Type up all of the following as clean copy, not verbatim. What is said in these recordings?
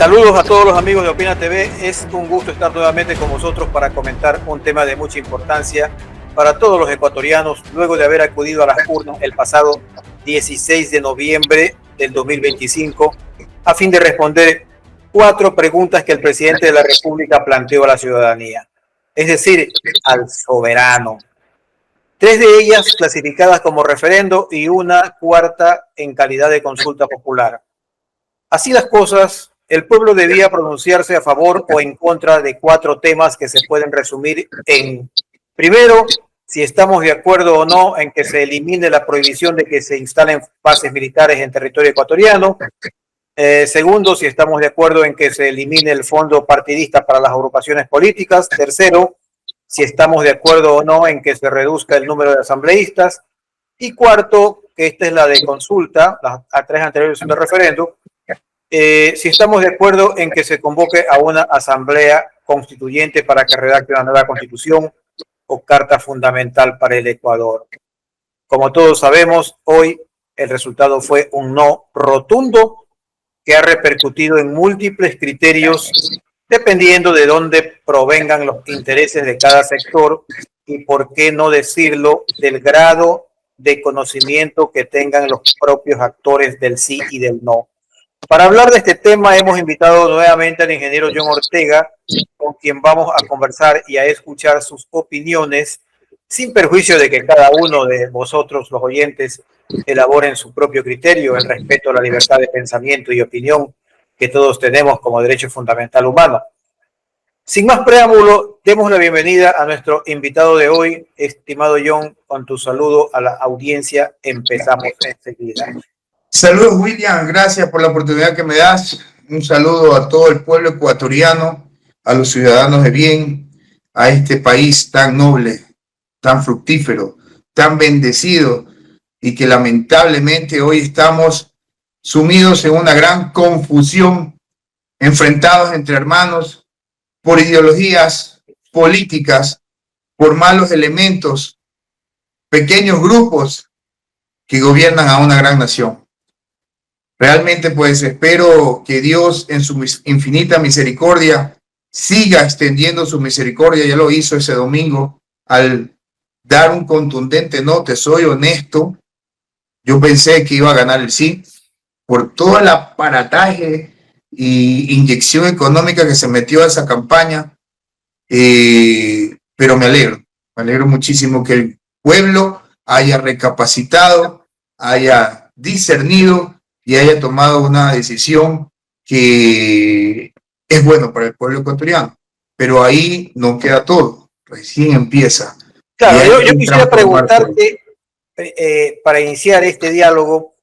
Saludos a todos los amigos de Opina TV. Es un gusto estar nuevamente con vosotros para comentar un tema de mucha importancia para todos los ecuatorianos, luego de haber acudido a las urnas el pasado 16 de noviembre del 2025, a fin de responder 4 preguntas que el presidente de la República planteó a la ciudadanía, es decir, al soberano. 3 de ellas clasificadas como referendo y una cuarta en calidad de consulta popular. Así las cosas, el pueblo debía pronunciarse a favor o en contra de 4 temas que se pueden resumir en: primero, si estamos de acuerdo o no en que se elimine la prohibición de que se instalen bases militares en territorio ecuatoriano. Segundo, si estamos de acuerdo en que se elimine el fondo partidista para las agrupaciones políticas. Tercero, si estamos de acuerdo o no en que se reduzca el número de asambleístas. Y cuarto, que esta es la de consulta, las 3 anteriores son de referendo, si estamos de acuerdo en que se convoque a una asamblea constituyente para que redacte una nueva constitución o carta fundamental para el Ecuador. Como todos sabemos, hoy el resultado fue un no rotundo que ha repercutido en múltiples criterios dependiendo de dónde provengan los intereses de cada sector y, por qué no decirlo, del grado de conocimiento que tengan los propios actores del sí y del no. Para hablar de este tema hemos invitado nuevamente al ingeniero John Ortega, con quien vamos a conversar y a escuchar sus opiniones, sin perjuicio de que cada uno de vosotros, los oyentes, elaboren su propio criterio en respeto a la libertad de pensamiento y opinión que todos tenemos como derecho fundamental humano. Sin más preámbulo, demos la bienvenida a nuestro invitado de hoy. Estimado John, con tu saludo a la audiencia, empezamos enseguida. Saludos, William, gracias por la oportunidad que me das. Un saludo a todo el pueblo ecuatoriano, a los ciudadanos de bien, a este país tan noble, tan fructífero, tan bendecido, y que lamentablemente hoy estamos sumidos en una gran confusión, enfrentados entre hermanos por ideologías políticas, por malos elementos, pequeños grupos que gobiernan a una gran nación. Realmente, pues, espero que Dios en su infinita misericordia siga extendiendo su misericordia. Ya lo hizo ese domingo al dar un contundente no. Te soy honesto, yo pensé que iba a ganar el sí por todo el aparataje y inyección económica que se metió a esa campaña, pero me alegro muchísimo que el pueblo haya recapacitado, haya discernido y haya tomado una decisión que es bueno para el pueblo ecuatoriano. Pero ahí no queda todo, recién empieza. Claro, yo quisiera preguntarte, para iniciar este diálogo,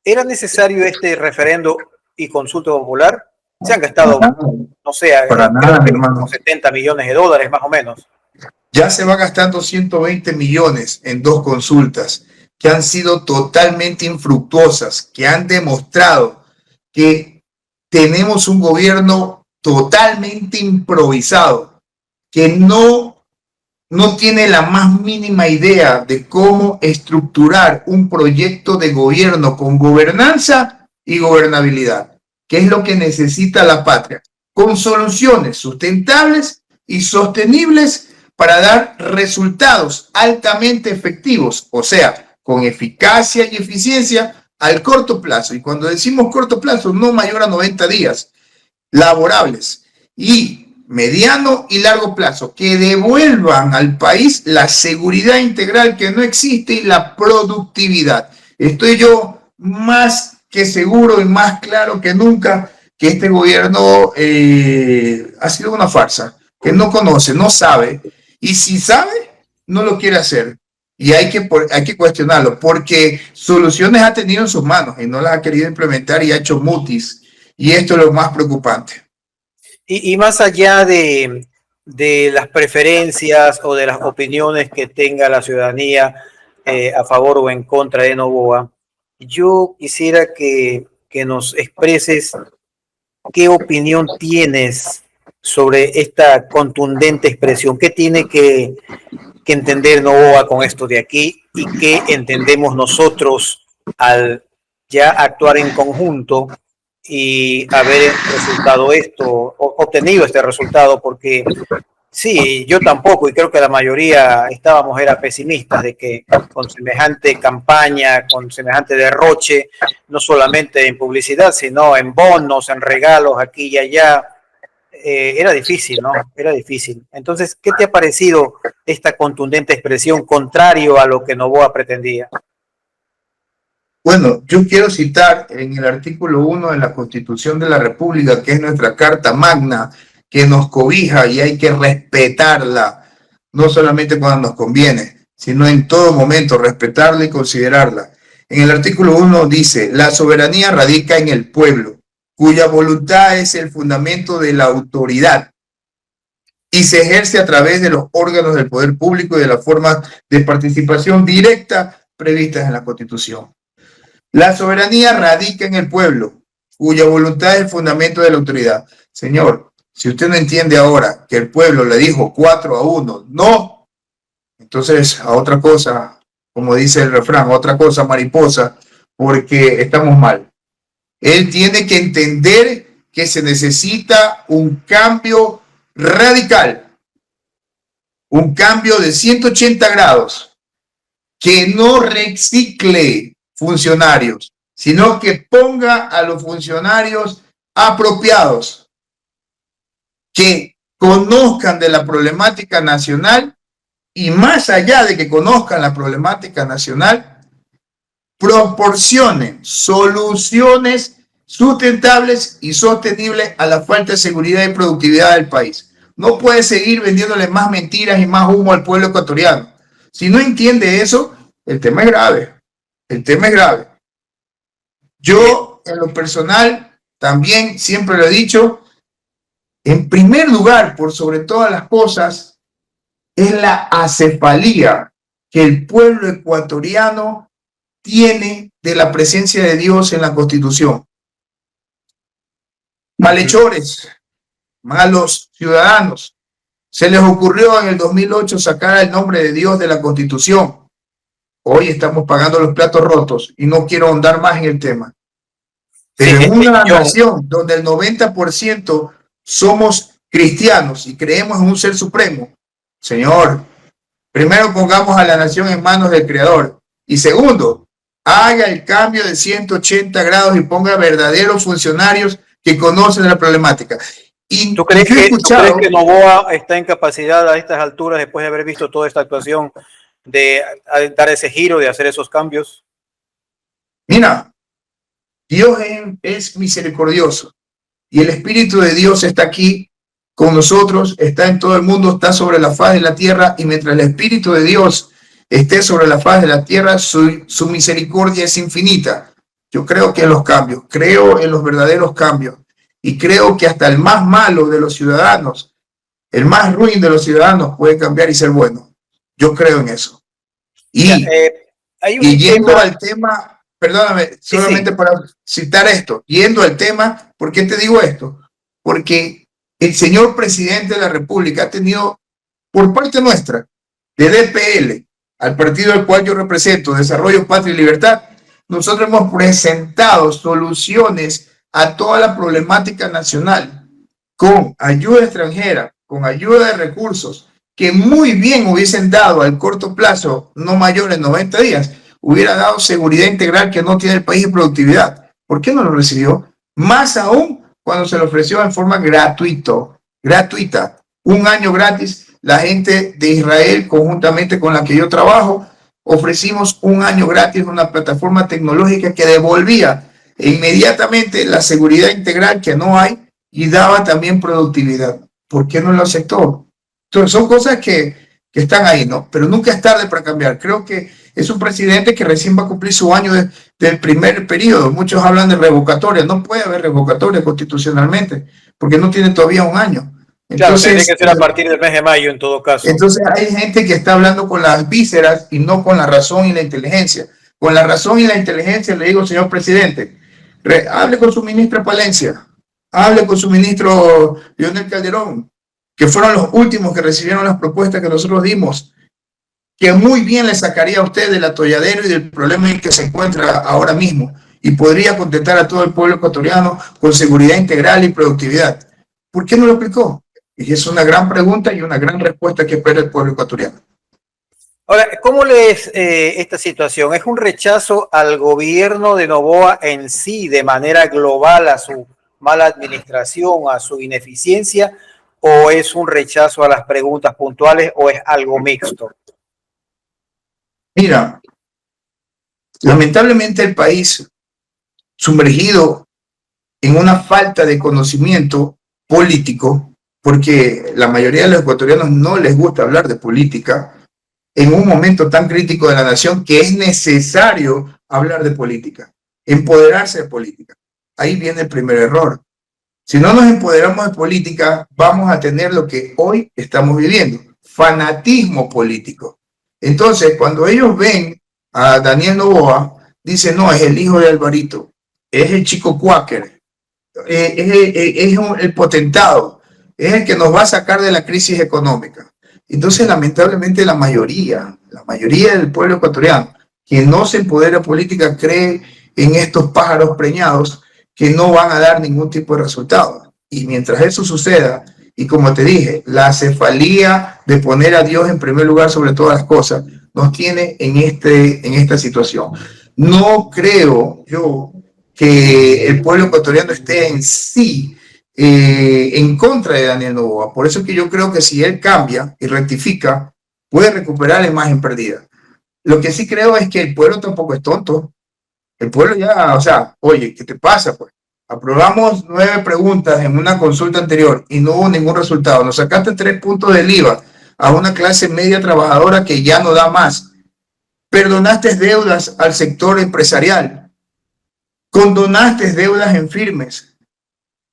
¿era necesario este referendo y consulta popular? Se han gastado, no sé, como 70 millones de dólares más o menos. Ya se van gastando 120 millones en 2 consultas que han sido totalmente infructuosas, que han demostrado que tenemos un gobierno totalmente improvisado, que no tiene la más mínima idea de cómo estructurar un proyecto de gobierno con gobernanza y gobernabilidad, que es lo que necesita la patria, con soluciones sustentables y sostenibles para dar resultados altamente efectivos, o sea, con eficacia y eficiencia al corto plazo. Y cuando decimos corto plazo, no mayor a 90 días laborables, y mediano y largo plazo, que devuelvan al país la seguridad integral que no existe y la productividad. Estoy yo más que seguro y más claro que nunca que este gobierno ha sido una farsa, que no conoce, no sabe, y si sabe, no lo quiere hacer. Y hay que cuestionarlo, porque soluciones ha tenido en sus manos y no las ha querido implementar y ha hecho mutis. Y esto es lo más preocupante. Y más allá de las preferencias o de las opiniones que tenga la ciudadanía a favor o en contra de Noboa, yo quisiera que nos expreses qué opinión tienes sobre esta contundente expresión. ¿Qué tiene que entender Noboa con esto de aquí y qué entendemos nosotros al ya actuar en conjunto y haber resultado esto, obtenido este resultado, porque sí, yo tampoco, y creo que la mayoría era pesimistas de que con semejante campaña, con semejante derroche, no solamente en publicidad, sino en bonos, en regalos aquí y allá, era difícil, ¿no? Era difícil. Entonces, ¿qué te ha parecido esta contundente expresión contrario a lo que Noboa pretendía? Bueno, yo quiero citar en el artículo 1 de la Constitución de la República, que es nuestra Carta Magna, que nos cobija y hay que respetarla, no solamente cuando nos conviene, sino en todo momento, respetarla y considerarla. En el artículo 1 dice, la soberanía radica en el pueblo, cuya voluntad es el fundamento de la autoridad y se ejerce a través de los órganos del poder público y de las formas de participación directa previstas en la Constitución. La soberanía radica en el pueblo, cuya voluntad es el fundamento de la autoridad. Señor, si usted no entiende ahora que el pueblo le dijo 4-1, no, entonces a otra cosa, como dice el refrán, a otra cosa mariposa, porque estamos mal. Él tiene que entender que se necesita un cambio radical, un cambio de 180 grados, que no recicle funcionarios, sino que ponga a los funcionarios apropiados, que conozcan de la problemática nacional y más allá de que conozcan la problemática nacional, proporcionen soluciones sustentables y sostenibles a la falta de seguridad y productividad del país. No puede seguir vendiéndole más mentiras y más humo al pueblo ecuatoriano. Si no entiende eso, el tema es grave. El tema es grave. Yo, en lo personal, también siempre lo he dicho, en primer lugar, por sobre todas las cosas, es la acefalía que el pueblo ecuatoriano tiene de la presencia de Dios en la Constitución. Malhechores, malos ciudadanos. Se les ocurrió en el 2008 sacar el nombre de Dios de la Constitución. Hoy estamos pagando los platos rotos y no quiero ahondar más en el tema. Pero en una nación donde el 90% somos cristianos y creemos en un ser supremo, señor, primero pongamos a la nación en manos del Creador. Y segundo, haga el cambio de 180 grados y ponga verdaderos funcionarios que conocen la problemática. Y ¿Tú crees que Noboa está en capacidad a estas alturas, después de haber visto toda esta actuación, de dar ese giro, de hacer esos cambios? Mira, Dios es misericordioso y el Espíritu de Dios está aquí con nosotros, está en todo el mundo, está sobre la faz de la tierra, y mientras el Espíritu de Dios esté sobre la faz de la tierra, su misericordia es infinita. Yo creo que en los cambios, creo en los verdaderos cambios, y creo que hasta el más malo de los ciudadanos, el más ruin de los ciudadanos puede cambiar y ser bueno. Yo creo en eso. Y yendo al tema, perdóname, solamente para citar esto, yendo al tema, ¿por qué te digo esto? Porque el señor presidente de la República ha tenido, por parte nuestra, de DPL, al partido al cual yo represento, Desarrollo, Patria y Libertad, nosotros hemos presentado soluciones a toda la problemática nacional con ayuda extranjera, con ayuda de recursos, que muy bien hubiesen dado al corto plazo, no mayor de 90 días, hubiera dado seguridad integral que no tiene el país de productividad. ¿Por qué no lo recibió? Más aún cuando se lo ofreció en forma gratuita, un año gratis. La gente de Israel, conjuntamente con la que yo trabajo, ofrecimos un año gratis, una plataforma tecnológica que devolvía inmediatamente la seguridad integral que no hay y daba también productividad. ¿Por qué no lo aceptó? Entonces son cosas que están ahí, ¿no? Pero nunca es tarde para cambiar. Creo que es un presidente que recién va a cumplir su año del primer periodo. Muchos hablan de revocatoria. No puede haber revocatoria constitucionalmente porque no tiene todavía un año. Entonces, claro, tiene que ser a partir del mes de mayo en todo caso. Entonces hay gente que está hablando con las vísceras y no con la razón y la inteligencia. Con la razón y la inteligencia le digo, señor presidente, hable con su ministra Palencia, hable con su ministro Leonel Calderón, que fueron los últimos que recibieron las propuestas que nosotros dimos, que muy bien le sacaría a usted del atolladero y del problema en que se encuentra ahora mismo. y podría contentar a todo el pueblo ecuatoriano con seguridad integral y productividad. ¿Por qué no lo aplicó? Y es una gran pregunta y una gran respuesta que espera el pueblo ecuatoriano. Ahora, ¿cómo lees esta situación? ¿Es un rechazo al gobierno de Noboa en sí, de manera global, a su mala administración, a su ineficiencia, o es un rechazo a las preguntas puntuales, o es algo mixto? Mira, lamentablemente el país sumergido en una falta de conocimiento político, porque la mayoría de los ecuatorianos no les gusta hablar de política, en un momento tan crítico de la nación que es necesario hablar de política, empoderarse de política. Ahí viene el primer error. Si no nos empoderamos de política, vamos a tener lo que hoy estamos viviendo, fanatismo político. Entonces, cuando ellos ven a Daniel Noboa, dicen, no, es el hijo de Alvarito, es el chico cuáquer, es el potentado, es el que nos va a sacar de la crisis económica. Entonces, lamentablemente, la mayoría del pueblo ecuatoriano que no se empodera política cree en estos pájaros preñados que no van a dar ningún tipo de resultado. Y mientras eso suceda, y como te dije, la cefalía de poner a Dios en primer lugar sobre todas las cosas, nos tiene en esta situación. No creo yo que el pueblo ecuatoriano esté en sí en contra de Daniel Noboa. Por eso es que yo creo que si él cambia y rectifica, puede recuperar la imagen perdida. Lo que sí creo es que el pueblo tampoco es tonto. El pueblo ya, o sea, oye, ¿qué te pasa? Pues aprobamos 9 preguntas en una consulta anterior y no hubo ningún resultado. Nos sacaste 3 puntos del IVA a una clase media trabajadora que ya no da más. Perdonaste deudas al sector empresarial. Condonaste deudas en firmes.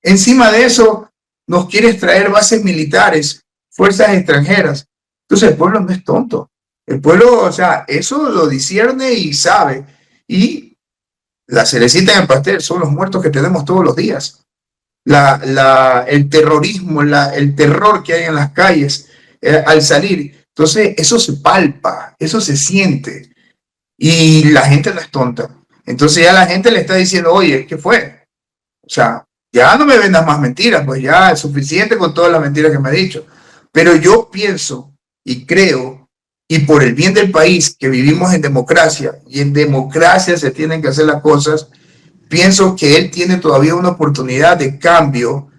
Encima de eso, nos quieres traer bases militares, fuerzas extranjeras. Entonces, el pueblo no es tonto. El pueblo, o sea, eso lo discierne y sabe. Y la cerecita en el pastel son los muertos que tenemos todos los días. El terrorismo, el terror que hay en las calles al salir. Entonces, eso se palpa, eso se siente. Y la gente no es tonta. Entonces ya la gente le está diciendo, oye, ¿qué fue? O sea, ya no me vendas más mentiras, pues ya es suficiente con todas las mentiras que me ha dicho. Pero yo pienso y creo, y por el bien del país, que vivimos en democracia, y en democracia se tienen que hacer las cosas, pienso que él tiene todavía una oportunidad de cambio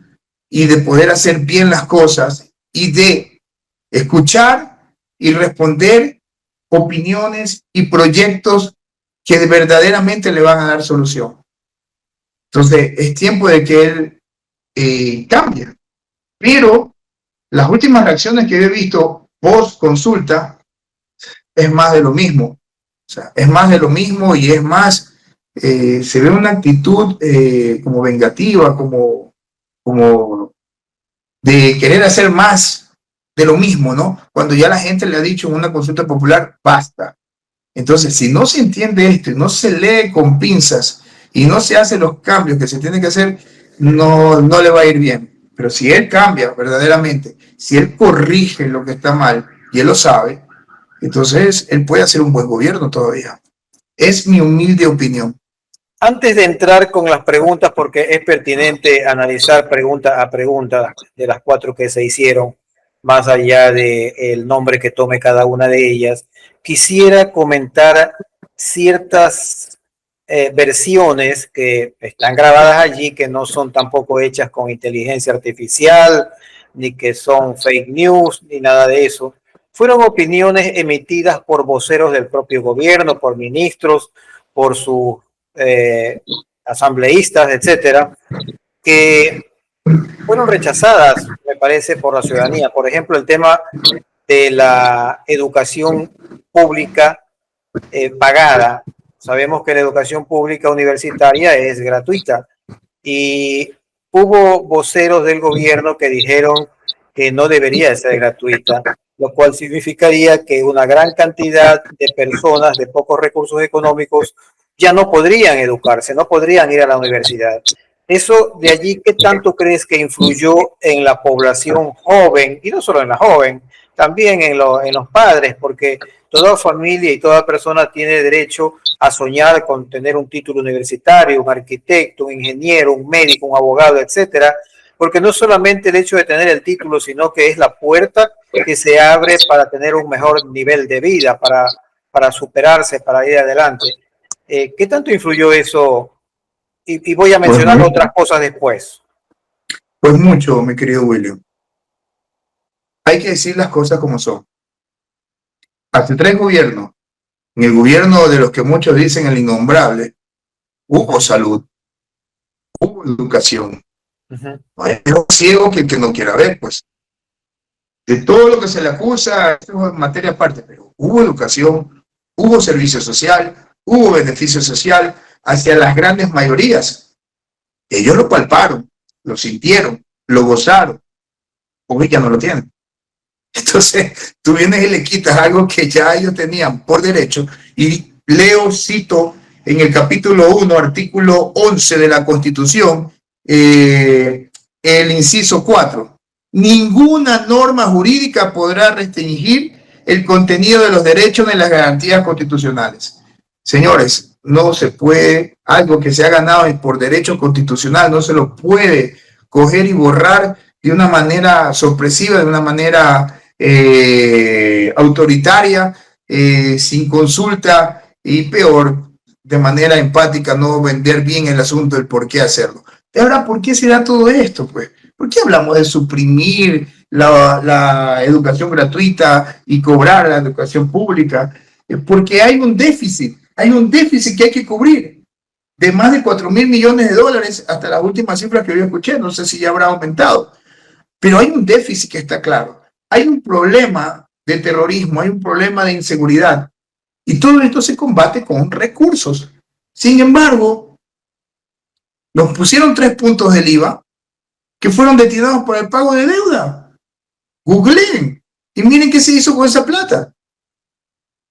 y de poder hacer bien las cosas y de escuchar y responder opiniones y proyectos que verdaderamente le van a dar solución. Entonces, es tiempo de que él cambie. Pero las últimas reacciones que he visto post consulta es más de lo mismo. O sea, es más de lo mismo y es más, se ve una actitud como vengativa, como de querer hacer más de lo mismo, ¿no? Cuando ya la gente le ha dicho en una consulta popular, basta. Entonces, si no se entiende esto y no se lee con pinzas y no se hacen los cambios que se tienen que hacer, no le va a ir bien. Pero si él cambia verdaderamente, si él corrige lo que está mal y él lo sabe, entonces él puede hacer un buen gobierno todavía. Es mi humilde opinión. Antes de entrar con las preguntas, porque es pertinente analizar pregunta a pregunta de las 4 que se hicieron, más allá del nombre que tome cada una de ellas, quisiera comentar ciertas versiones que están grabadas allí, que no son tampoco hechas con inteligencia artificial, ni que son fake news, ni nada de eso. Fueron opiniones emitidas por voceros del propio gobierno, por ministros, por sus asambleístas, etcétera, que fueron rechazadas, me parece, por la ciudadanía. Por ejemplo, el tema de la educación pública pagada. Sabemos que la educación pública universitaria es gratuita y hubo voceros del gobierno que dijeron que no debería ser gratuita, lo cual significaría que una gran cantidad de personas de pocos recursos económicos ya no podrían educarse, no podrían ir a la universidad. Eso de allí, ¿qué tanto crees que influyó en la población joven? Y no solo en la joven, también en los padres, porque toda familia y toda persona tiene derecho a soñar con tener un título universitario, un arquitecto, un ingeniero, un médico, un abogado, etcétera, porque no solamente el hecho de tener el título, sino que es la puerta que se abre para tener un mejor nivel de vida, para superarse, para ir adelante. ¿Qué tanto influyó eso? Y voy a mencionar otras cosas después. Pues mucho, mi querido William. Hay que decir las cosas como son. Hace 3 gobiernos, en el gobierno de los que muchos dicen el innombrable, hubo salud, hubo educación. No hay mejor ciego que el que no quiera ver, pues. De todo lo que se le acusa, esto es materia aparte, pero hubo educación, hubo servicio social, hubo beneficio social hacia las grandes mayorías. Ellos lo palparon, lo sintieron, lo gozaron. Hoy ya no lo tienen. Entonces, tú vienes y le quitas algo que ya ellos tenían por derecho, y cito en el capítulo 1, artículo 11 de la Constitución, el inciso 4. Ninguna norma jurídica podrá restringir el contenido de los derechos ni las garantías constitucionales. Señores, no se puede, algo que se ha ganado por derecho constitucional, no se lo puede coger y borrar de una manera sorpresiva, de una manera autoritaria, sin consulta, y peor, de manera empática, no vender bien el asunto del por qué hacerlo. Y ahora, ¿por qué se da todo esto? Pues, ¿por qué hablamos de suprimir la educación gratuita y cobrar la educación pública? Porque hay un déficit que hay que cubrir de más de 4.000 millones de dólares hasta las últimas cifras que yo escuché, no sé si ya habrá aumentado, pero hay un déficit que está claro. Hay un problema de terrorismo, hay un problema de inseguridad, y todo esto se combate con recursos. Sin embargo, nos pusieron 3 puntos del IVA que fueron destinados por el pago de deuda. Googleen y miren qué se hizo con esa plata.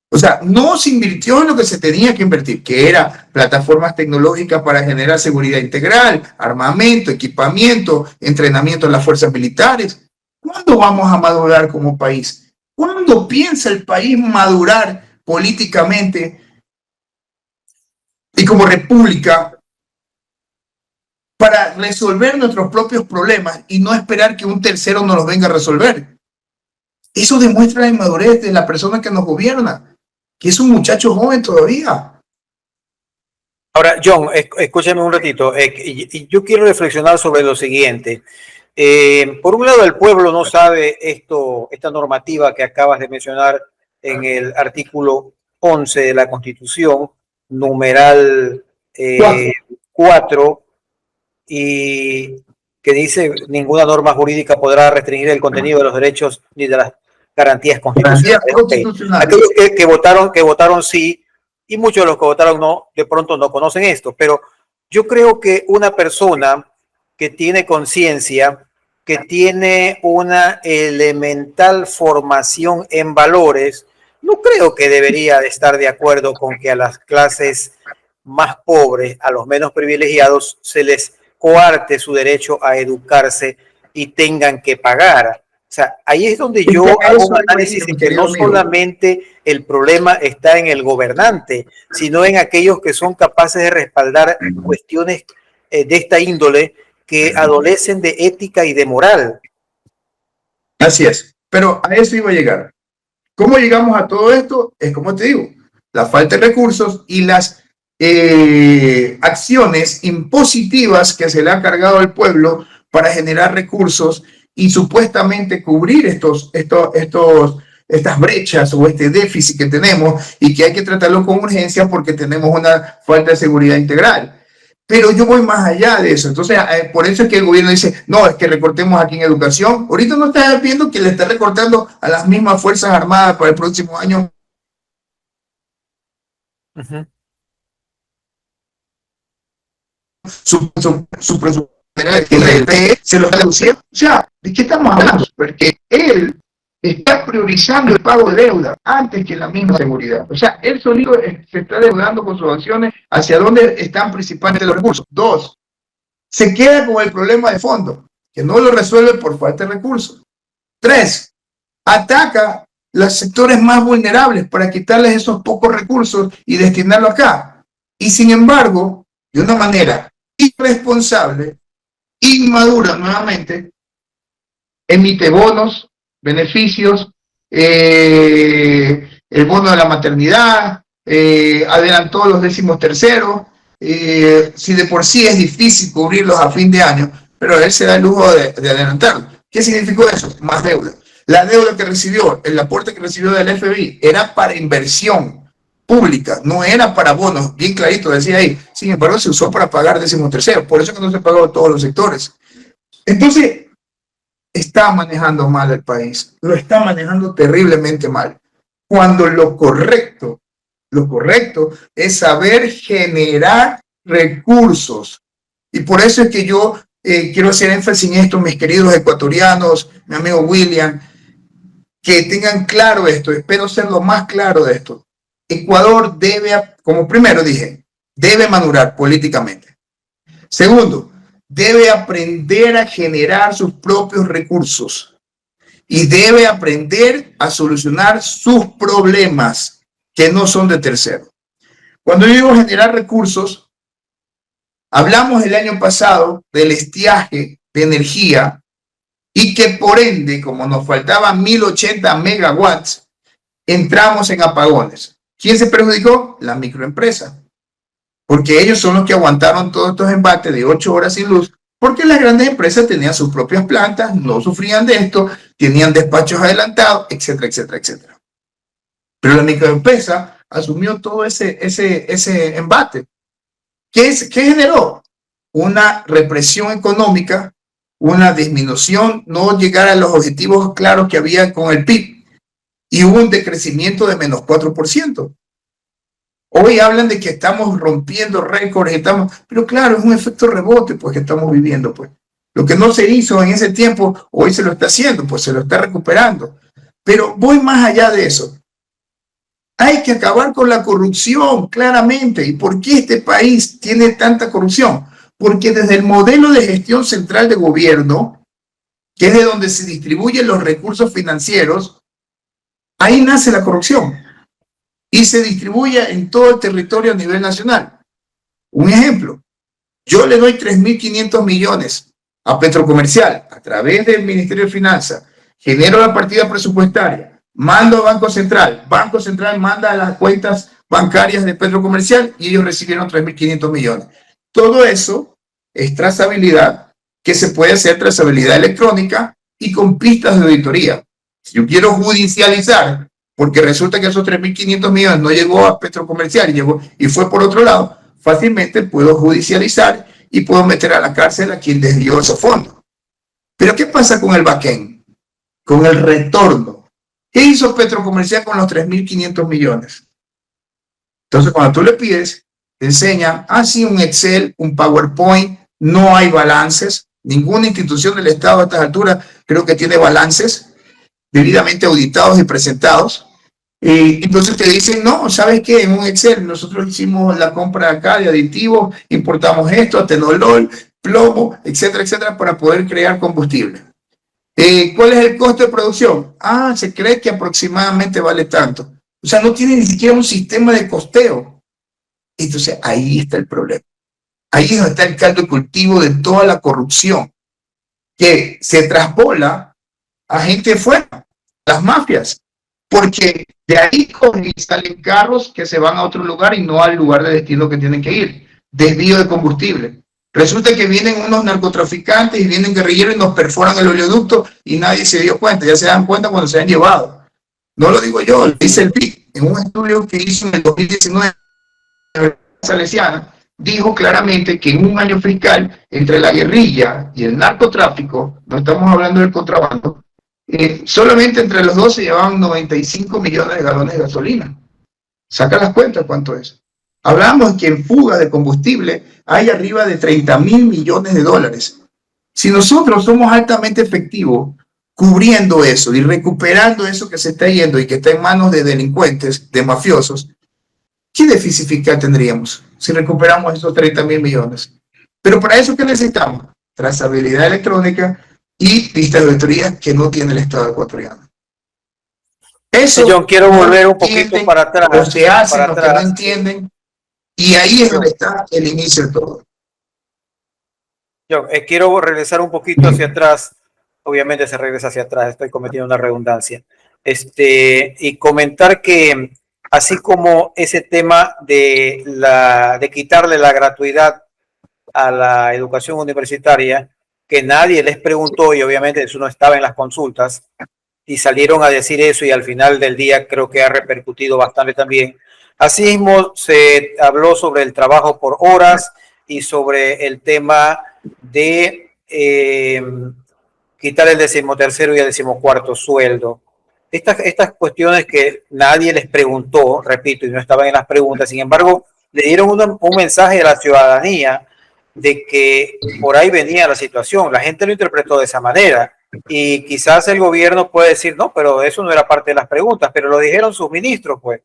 O sea, no se invirtió en lo que se tenía que invertir, que era plataformas tecnológicas para generar seguridad integral, armamento, equipamiento, entrenamiento en las fuerzas militares. ¿Cuándo vamos a madurar como país? ¿Cuándo piensa el país madurar políticamente y como república para resolver nuestros propios problemas y no esperar que un tercero nos los venga a resolver? Eso demuestra la inmadurez de la persona que nos gobierna, que es un muchacho joven todavía. Ahora, John, escúchame un ratito. Yo quiero reflexionar sobre lo siguiente. Por un lado, el pueblo no sabe esta normativa que acabas de mencionar en el artículo 11 de la Constitución, numeral 4, y que dice: ninguna norma jurídica podrá restringir el contenido de los derechos ni de las garantías constitucionales. Aquellos que votaron sí, y muchos de los que votaron no, de pronto no conocen esto, pero yo creo que una persona que tiene conciencia, que tiene una elemental formación en valores, no creo que debería de estar de acuerdo con que a las clases más pobres, a los menos privilegiados, se les coarte su derecho a educarse y tengan que pagar. O sea, ahí es donde yo hago un análisis de que no solamente el problema está en el gobernante, sino en aquellos que son capaces de respaldar cuestiones de esta índole que adolecen de ética y de moral. Así es, pero a eso iba a llegar. ¿Cómo llegamos a todo esto? Es como te digo, la falta de recursos y las acciones impositivas que se le ha cargado al pueblo para generar recursos y supuestamente cubrir estas brechas o este déficit que tenemos, y que hay que tratarlo con urgencia porque tenemos una falta de seguridad integral. Pero yo voy más allá de eso. Entonces, por eso es que el gobierno dice: no, es que recortemos aquí en educación. Ahorita no está viendo que le está recortando a las mismas Fuerzas Armadas para el próximo año. Su presupuesto se lo reducieron. O sea, ¿de qué estamos hablando? Porque él está priorizando el pago de deuda antes que la misma seguridad. O sea, él solito se está deudando con sus acciones hacia dónde están principalmente los recursos. 2, se queda con el problema de fondo, que no lo resuelve por falta de recursos. 3, ataca los sectores más vulnerables para quitarles esos pocos recursos y destinarlo acá. Y sin embargo, de una manera irresponsable, inmadura nuevamente, emite bonos, beneficios, el bono de la maternidad, adelantó los 13º, si de por sí es difícil cubrirlos a fin de año, pero él se da el lujo de adelantarlo. ¿Qué significó eso? Más deuda. La deuda que recibió, el aporte que recibió del FBI, era para inversión pública, no era para bonos, bien clarito decía ahí. Sin embargo, se usó para pagar 13º, por eso que no se pagó a todos los sectores. Entonces, está manejando mal el país, lo está manejando terriblemente mal, cuando lo correcto es saber generar recursos. Y por eso es que yo quiero hacer énfasis en esto, mis queridos ecuatorianos, mi amigo William, que tengan claro esto, espero ser lo más claro de esto. Ecuador debe, como primero dije, debe madurar políticamente. Segundo, debe aprender a generar sus propios recursos y debe aprender a solucionar sus problemas que no son de tercero. Cuando yo digo generar recursos, hablamos el año pasado del estiaje de energía y que por ende, como nos faltaban 1080 megawatts, entramos en apagones. ¿Quién se perjudicó? La microempresa. Porque ellos son los que aguantaron todos estos embates de 8 horas sin luz, porque las grandes empresas tenían sus propias plantas, no sufrían de esto, tenían despachos adelantados, etcétera, etcétera, etcétera. Pero la microempresa asumió todo ese embate. ¿Qué generó? Una represión económica, una disminución, no llegar a los objetivos claros que había con el PIB, y hubo un decrecimiento de menos 4%. Hoy hablan de que estamos rompiendo récords, pero claro, es un efecto rebote pues, que estamos viviendo. Pues. Lo que no se hizo en ese tiempo, hoy se lo está haciendo, pues se lo está recuperando. Pero voy más allá de eso. Hay que acabar con la corrupción, claramente. ¿Y por qué este país tiene tanta corrupción? Porque desde el modelo de gestión central de gobierno, que es de donde se distribuyen los recursos financieros, ahí nace la corrupción y se distribuye en todo el territorio a nivel nacional. Un ejemplo, yo le doy 3.500 millones a Petrocomercial a través del Ministerio de Finanzas, genero la partida presupuestaria, mando a Banco Central manda a las cuentas bancarias de Petrocomercial y ellos recibieron 3.500 millones. Todo eso es trazabilidad, que se puede hacer trazabilidad electrónica y con pistas de auditoría. Si yo quiero judicializar, porque resulta que esos 3.500 millones no llegó a Petrocomercial y fue por otro lado, fácilmente puedo judicializar y puedo meter a la cárcel a quien desvió esos fondos. Pero ¿qué pasa con el backend? Con el retorno. ¿Qué hizo Petrocomercial con los 3.500 millones? Entonces, cuando tú le pides, te enseña, sí, un Excel, un PowerPoint, no hay balances. Ninguna institución del Estado a estas alturas creo que tiene balances debidamente auditados y presentados. Entonces te dicen, no, ¿sabes qué? En un Excel nosotros hicimos la compra acá de aditivos, importamos esto, atenolol, plomo, etcétera, etcétera, para poder crear combustible. ¿Cuál es el costo de producción? Se cree que aproximadamente vale tanto. O sea, no tiene ni siquiera un sistema de costeo. Entonces, ahí está el problema. Ahí es donde está el caldo de cultivo de toda la corrupción, que se traspola a gente de fuera, las mafias, porque de ahí salen carros que se van a otro lugar y no al lugar de destino que tienen que ir. Desvío de combustible. Resulta que vienen unos narcotraficantes y vienen guerrilleros y nos perforan el oleoducto y nadie se dio cuenta. Ya se dan cuenta cuando se han llevado. No lo digo yo, lo dice el PIC. En un estudio que hizo en el 2019, Salesiana, dijo claramente que en un año fiscal, entre la guerrilla y el narcotráfico, no estamos hablando del contrabando, solamente entre los dos se llevaban 95 millones de galones de gasolina. Saca las cuentas cuánto es. Hablamos que en fuga de combustible hay arriba de 30.000 millones de dólares. Si nosotros somos altamente efectivos cubriendo eso y recuperando eso que se está yendo y que está en manos de delincuentes, de mafiosos, ¿qué déficit fiscal tendríamos si recuperamos esos 30.000 millones? Pero para eso, ¿qué necesitamos? Trazabilidad electrónica y pistas de auditoría que no tiene el Estado ecuatoriano. Eso John, quiero no volver lo un poquito entienden, para atrás. o se hacen Para lo que no atrás. entienden, y ahí es donde está el inicio de todo. John, quiero regresar un poquito hacia atrás. Obviamente se regresa hacia atrás, estoy cometiendo una redundancia. Y comentar que así como ese tema de quitarle la gratuidad a la educación universitaria, que nadie les preguntó y obviamente eso no estaba en las consultas, y salieron a decir eso y al final del día creo que ha repercutido bastante también. Asimismo, se habló sobre el trabajo por horas y sobre el tema de quitar el 13º y el 14º sueldo. Estas cuestiones que nadie les preguntó, repito, y no estaban en las preguntas, sin embargo, le dieron un mensaje a la ciudadanía de que por ahí venía la situación. La gente lo interpretó de esa manera y quizás el gobierno puede decir, no, pero eso no era parte de las preguntas, pero lo dijeron sus ministros, pues.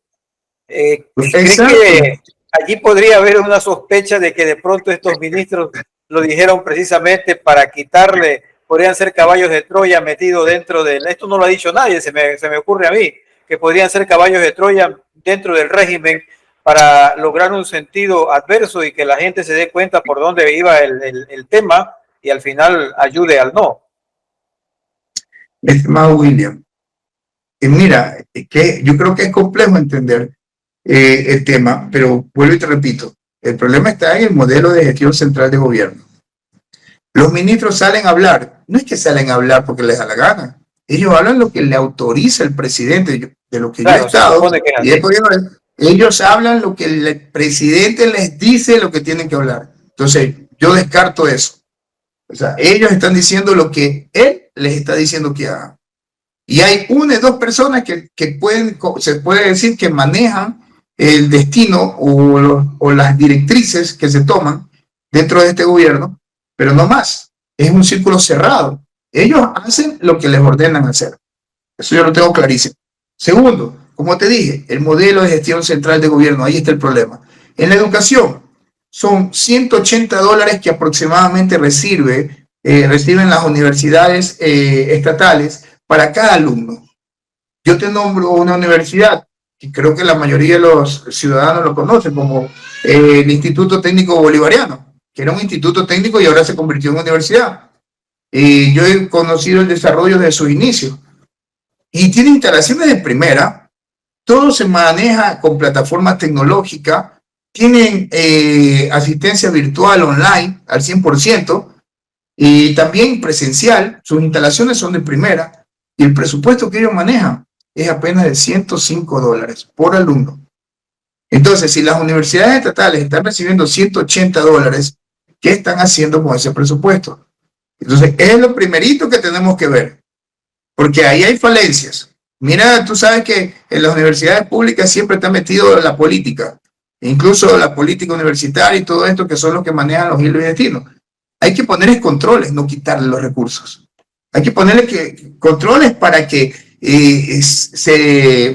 ¿Cree que allí podría haber una sospecha de que de pronto estos ministros lo dijeron precisamente para quitarle, podrían ser caballos de Troya metidos dentro de, esto no lo ha dicho nadie, se me ocurre a mí, que podrían ser caballos de Troya dentro del régimen para lograr un sentido adverso y que la gente se dé cuenta por dónde iba el tema y al final ayude al no? Estimado William, mira, que yo creo que es complejo entender el tema, pero vuelvo y te repito, el problema está en el modelo de gestión central de gobierno. Los ministros salen a hablar, no es que salen a hablar porque les da la gana, ellos hablan lo que le autoriza el presidente, de lo que Claro, yo he estado, y después, ellos hablan lo que el presidente les dice lo que tienen que hablar. Entonces, yo descarto eso. O sea, ellos están diciendo lo que él les está diciendo que hagan. Y hay una o dos personas que pueden, se puede decir que manejan el destino o las directrices que se toman dentro de este gobierno, pero no más. Es un círculo cerrado. Ellos hacen lo que les ordenan hacer. Eso yo lo tengo clarísimo. Segundo, como te dije, el modelo de gestión central de gobierno, ahí está el problema. En la educación, son $180 que aproximadamente reciben las universidades estatales para cada alumno. Yo te nombro una universidad, y creo que la mayoría de los ciudadanos lo conocen, como el Instituto Técnico Bolivariano, que era un instituto técnico y ahora se convirtió en universidad. Yo he conocido el desarrollo de sus inicios. Y tiene instalaciones de primera, todo se maneja con plataformas tecnológicas, tienen asistencia virtual online al 100%, y también presencial, sus instalaciones son de primera, y el presupuesto que ellos manejan es apenas de $105 por alumno. Entonces, si las universidades estatales están recibiendo $180, ¿qué están haciendo con ese presupuesto? Entonces, es lo primerito que tenemos que ver, porque ahí hay falencias. Mira, tú sabes que en las universidades públicas siempre está metido la política, incluso la política universitaria y todo esto que son los que manejan los hilos y destinos. Hay que ponerles controles, no quitarle los recursos. Hay que ponerle controles para que se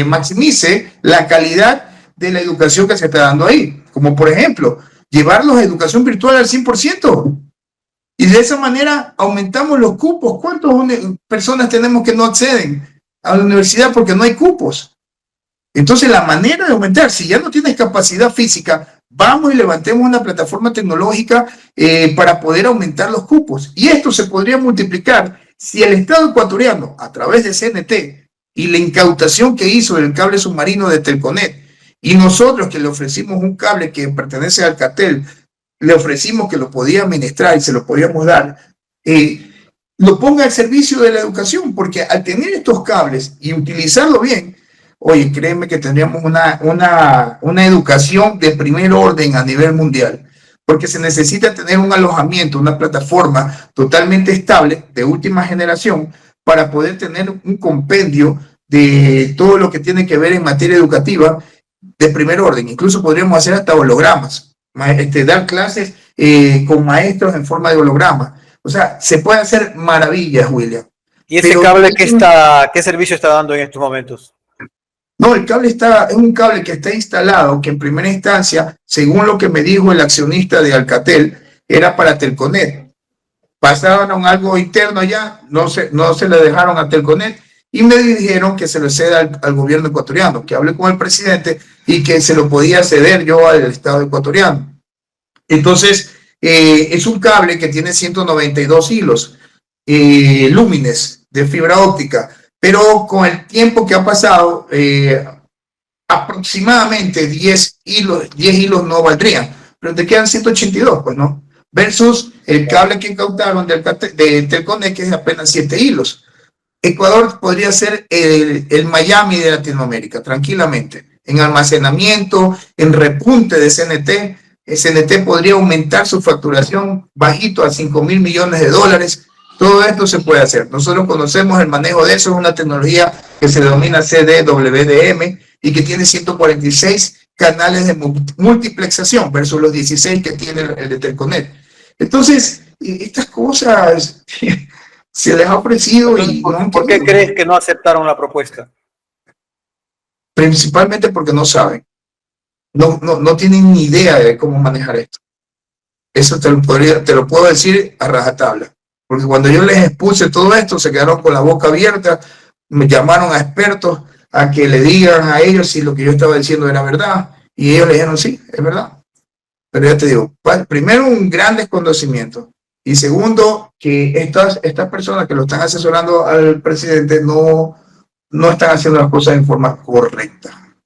maximice la calidad de la educación que se está dando ahí. Como por ejemplo, llevarlos a educación virtual al 100%. Y de esa manera aumentamos los cupos. ¿Cuántas personas tenemos que no acceden a la universidad porque no hay cupos? Entonces la manera de aumentar, si ya no tienes capacidad física, vamos y levantemos una plataforma tecnológica para poder aumentar los cupos. Y esto se podría multiplicar si el Estado ecuatoriano, a través de CNT y la incautación que hizo del cable submarino de Telconet, y nosotros que le ofrecimos un cable que pertenece al Alcatel, le ofrecimos que lo podía administrar y se lo podíamos dar, lo ponga al servicio de la educación, porque al tener estos cables y utilizarlo bien, oye, créeme que tendríamos una educación de primer orden a nivel mundial, porque se necesita tener un alojamiento, una plataforma totalmente estable, de última generación, para poder tener un compendio de todo lo que tiene que ver en materia educativa de primer orden. Incluso podríamos hacer hasta hologramas, dar clases con maestros en forma de holograma. O sea, se pueden hacer maravillas, William. ¿Y ese cable qué servicio está dando en estos momentos? No, el cable es un cable que está instalado, que en primera instancia, según lo que me dijo el accionista de Alcatel, era para Telconet. Pasaron a algo interno allá, no se le dejaron a Telconet y me dijeron que se lo ceda al gobierno ecuatoriano, que hable con el presidente y que se lo podía ceder yo al Estado ecuatoriano. Entonces, es un cable que tiene 192 hilos lúmenes de fibra óptica, pero con el tiempo que ha pasado, aproximadamente 10 hilos no valdrían, pero te quedan 182, pues, ¿no? Versus el cable que incautaron de Telconet, que es apenas 7 hilos. Ecuador podría ser el Miami de Latinoamérica, tranquilamente, en almacenamiento, en repunte de CNT. CNT podría aumentar su facturación bajito a 5.000 millones de dólares. Todo esto se puede hacer. Nosotros conocemos el manejo de eso, es una tecnología que se denomina CDWDM y que tiene 146 canales de multiplexación versus los 16 que tiene el de Telconet. Entonces, estas cosas se les ha ofrecido. Entonces, ¿por qué crees que no aceptaron la propuesta? Principalmente porque no saben. No tienen ni idea de cómo manejar esto. Eso te lo puedo decir a rajatabla. Porque cuando yo les expuse todo esto, se quedaron con la boca abierta, me llamaron a expertos a que le digan a ellos si lo que yo estaba diciendo era verdad. Y ellos le dijeron, sí, es verdad. Pero ya te digo, primero un gran desconocimiento. Y segundo, que estas personas que lo están asesorando al presidente no están haciendo las cosas en forma correcta.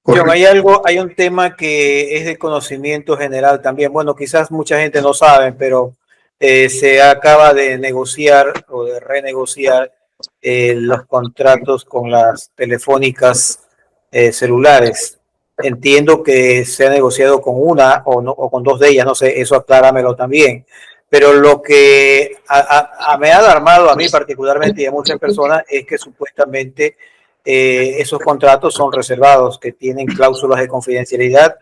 John, hay un tema que es de conocimiento general también. Bueno, quizás mucha gente no sabe, pero se acaba de negociar o de renegociar los contratos con las telefónicas celulares. Entiendo que se ha negociado con una o con dos de ellas, no sé, eso acláramelo también. Pero lo que me ha alarmado a mí particularmente y a muchas personas es que supuestamente esos contratos son reservados, que tienen cláusulas de confidencialidad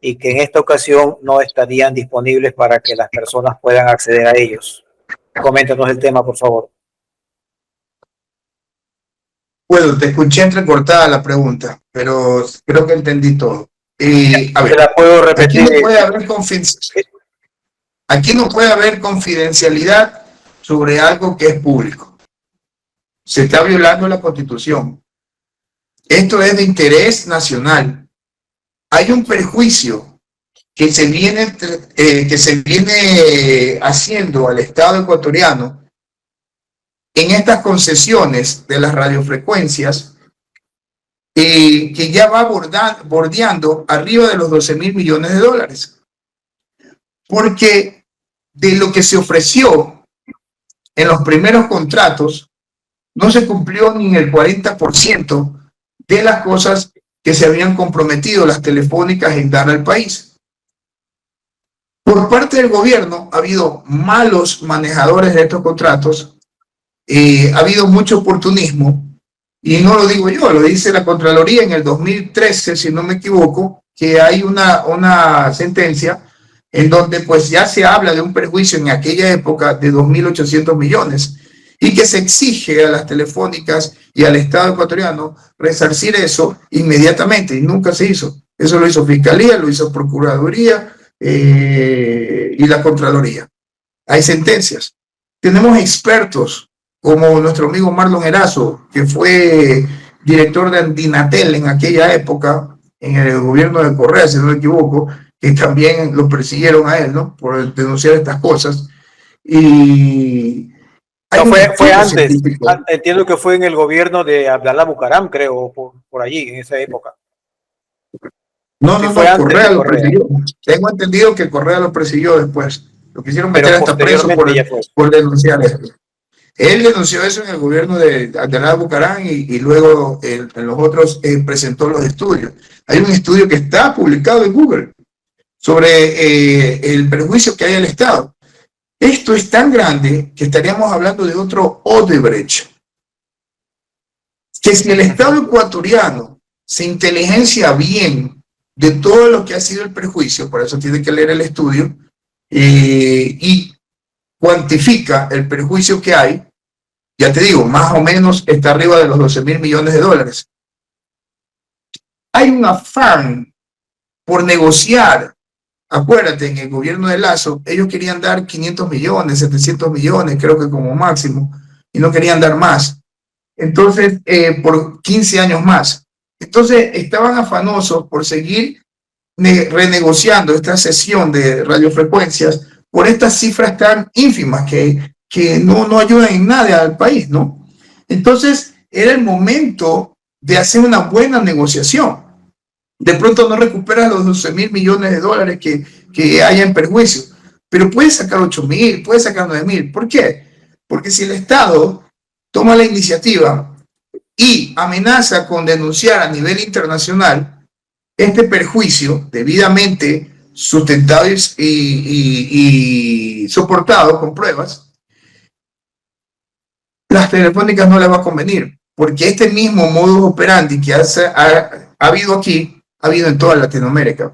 y que en esta ocasión no estarían disponibles para que las personas puedan acceder a ellos. Coméntanos el tema, por favor. Bueno, te escuché entrecortada la pregunta, pero creo que entendí todo. A ver, la puedo repetir. Aquí no puede haber confidencialidad sobre algo que es público. Se está violando la Constitución. Esto es de interés nacional. Hay un perjuicio que se viene haciendo al Estado ecuatoriano en estas concesiones de las radiofrecuencias, que ya va bordeando arriba de los 12.000 millones de dólares. Porque de lo que se ofreció en los primeros contratos, no se cumplió ni el 40% de las cosas que se habían comprometido las telefónicas en dar al país. Por parte del gobierno ha habido malos manejadores de estos contratos, ha habido mucho oportunismo, y no lo digo yo, lo dice la Contraloría en el 2013, si no me equivoco, que hay una sentencia en donde pues ya se habla de un perjuicio en aquella época de 2.800 millones y que se exige a las telefónicas y al Estado ecuatoriano resarcir eso inmediatamente, y nunca se hizo. Eso lo hizo Fiscalía, lo hizo Procuraduría y la Contraloría. Hay sentencias. Tenemos expertos como nuestro amigo Marlon Erazo, que fue director de Andinatel en aquella época, en el gobierno de Correa, si no me equivoco, que también lo persiguieron a él, ¿no? Por denunciar estas cosas. Y no, fue antes. Entiendo que fue en el gobierno de Abdalá Bucaram, creo, por allí, en esa época. No, Correa lo persiguió. Tengo entendido que Correa lo persiguió después. Lo quisieron meter hasta preso por denunciar esto. Él denunció eso en el gobierno de Abdalá Bucaram y luego en los otros presentó los estudios. Hay un estudio que está publicado en Google sobre el perjuicio que hay al Estado. Esto es tan grande que estaríamos hablando de otro Odebrecht. Que si el Estado ecuatoriano se inteligencia bien de todo lo que ha sido el perjuicio, por eso tiene que leer el estudio, y cuantifica el perjuicio que hay, ya te digo, más o menos está arriba de los 12.000 millones de dólares. Hay un afán por negociar. Acuérdate, en el gobierno de Lazo, ellos querían dar 500 millones, 700 millones, creo que como máximo, y no querían dar más. Entonces, por 15 años más. Entonces, estaban afanosos por seguir renegociando esta cesión de radiofrecuencias por estas cifras tan ínfimas que no ayudan en nada al país, ¿no? Entonces, era el momento de hacer una buena negociación. De pronto no recuperas los 12.000 millones de dólares que haya en perjuicio, pero puedes sacar 8.000, puedes sacar 9.000. ¿Por qué? Porque si el Estado toma la iniciativa y amenaza con denunciar a nivel internacional este perjuicio debidamente sustentado y soportado con pruebas, las telefónicas no les va a convenir, porque este mismo modus operandi que ha habido aquí, ha habido en toda Latinoamérica.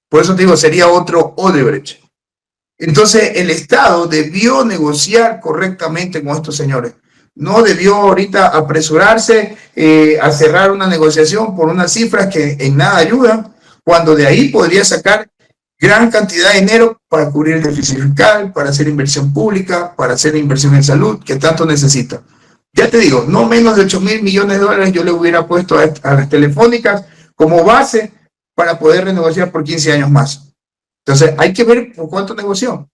Por eso te digo, sería otro Odebrecht. Entonces, el Estado debió negociar correctamente con estos señores. No debió ahorita apresurarse a cerrar una negociación por unas cifras que en nada ayudan, cuando de ahí podría sacar gran cantidad de dinero para cubrir el déficit fiscal, para hacer inversión pública, para hacer inversión en salud, que tanto necesita. Ya te digo, no menos de 8.000 millones de dólares yo le hubiera puesto a las telefónicas como base para poder renegociar por 15 años más. Entonces, hay que ver por cuánto negoció.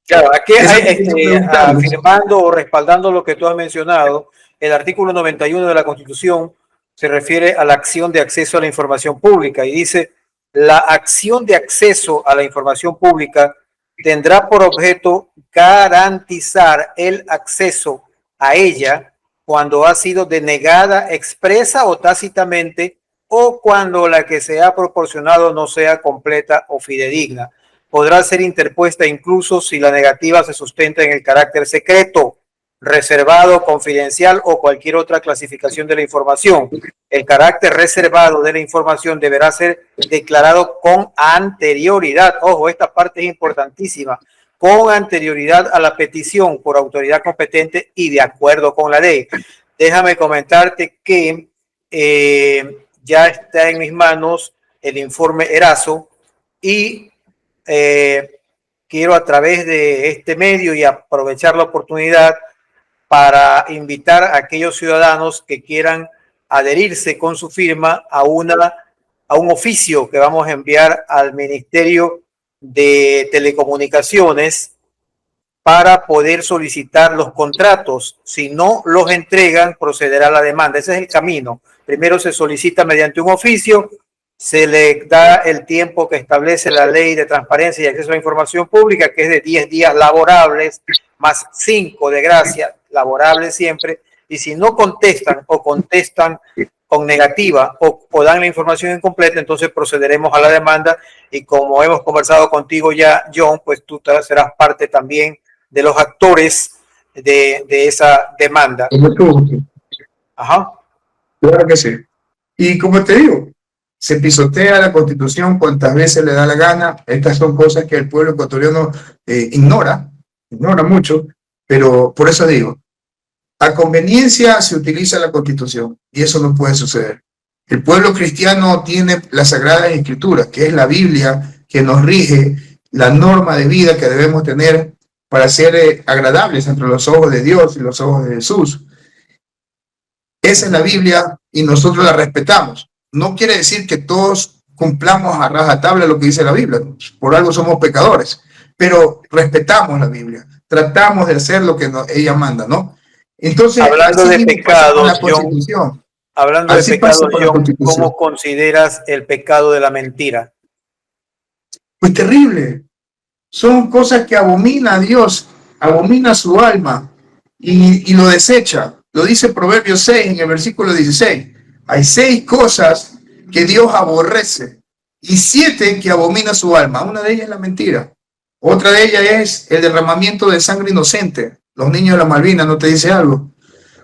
Claro, aquí afirmando o respaldando lo que tú has mencionado, el artículo 91 de la Constitución se refiere a la acción de acceso a la información pública y dice: la acción de acceso a la información pública tendrá por objeto garantizar el acceso a ella cuando ha sido denegada expresa o tácitamente, o cuando la que se ha proporcionado no sea completa o fidedigna. Podrá ser interpuesta incluso si la negativa se sustenta en el carácter secreto, reservado, confidencial o cualquier otra clasificación de la información. El carácter reservado de la información deberá ser declarado con anterioridad. Ojo, esta parte es importantísima. Con anterioridad a la petición por autoridad competente y de acuerdo con la ley. Déjame comentarte que ya está en mis manos el informe Erazo y quiero a través de este medio y aprovechar la oportunidad para invitar a aquellos ciudadanos que quieran adherirse con su firma a un oficio que vamos a enviar al Ministerio de Telecomunicaciones para poder solicitar los contratos. Si no los entregan, procederá la demanda. Ese es el camino. Primero se solicita mediante un oficio, se le da el tiempo que establece la Ley de Transparencia y Acceso a la Información Pública, que es de 10 días laborables, más 5 de gracia, laborables siempre, y si no contestan o contestan con negativa o dan la información incompleta, entonces procederemos a la demanda y como hemos conversado contigo ya, John, pues tú serás parte también de los actores de esa demanda. Ajá. Claro que sí. Y como te digo, se pisotea la Constitución cuantas veces le da la gana. Estas son cosas que el pueblo ecuatoriano ignora mucho, pero por eso digo, a conveniencia se utiliza la Constitución y eso no puede suceder. El pueblo cristiano tiene las Sagradas Escrituras, que es la Biblia, que nos rige la norma de vida que debemos tener para ser agradables entre los ojos de Dios y los ojos de Jesús. Esa es la Biblia y nosotros la respetamos. No quiere decir que todos cumplamos a rajatabla lo que dice la Biblia. Por algo somos pecadores, pero respetamos la Biblia. Tratamos de hacer lo que ella manda, ¿no? Entonces, hablando de pecados, John, ¿cómo consideras el pecado de la mentira? Pues terrible. Son cosas que abomina a Dios, abomina su alma y lo desecha. Lo dice Proverbios 6 en el versículo 16. Hay 6 cosas que Dios aborrece y 7 que abomina su alma. Una de ellas es la mentira. Otra de ellas es el derramamiento de sangre inocente. Los niños de la Malvinas, ¿no te dice algo?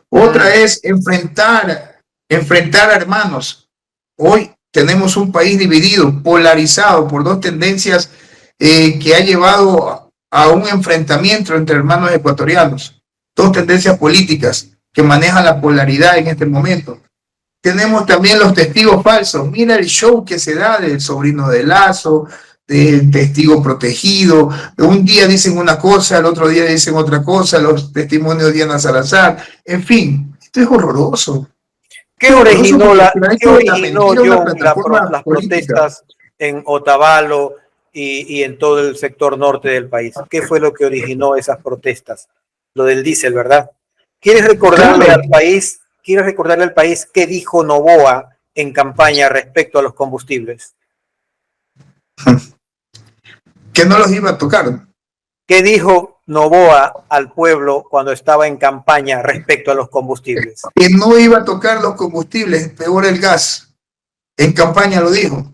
Otra es enfrentar a hermanos. Hoy tenemos un país dividido, polarizado por 2 tendencias que ha llevado a un enfrentamiento entre hermanos ecuatorianos. 2 tendencias políticas que manejan la polaridad en este momento. Tenemos también los testigos falsos. Mira el show que se da del sobrino de Lazo, del testigo protegido. Un día dicen una cosa, el otro día dicen otra cosa, los testimonios de Diana Salazar. En fin, Esto es horroroso. ¿Qué originó, John, las protestas en Otavalo y en todo el sector norte del país? ¿Qué fue lo que originó esas protestas? Lo del diésel, ¿verdad? ¿Quieres recordarle al país qué dijo Noboa en campaña respecto a los combustibles? Que no los iba a tocar. ¿Qué dijo Noboa al pueblo cuando estaba en campaña respecto a los combustibles? Que no iba a tocar los combustibles, peor el gas. En campaña lo dijo,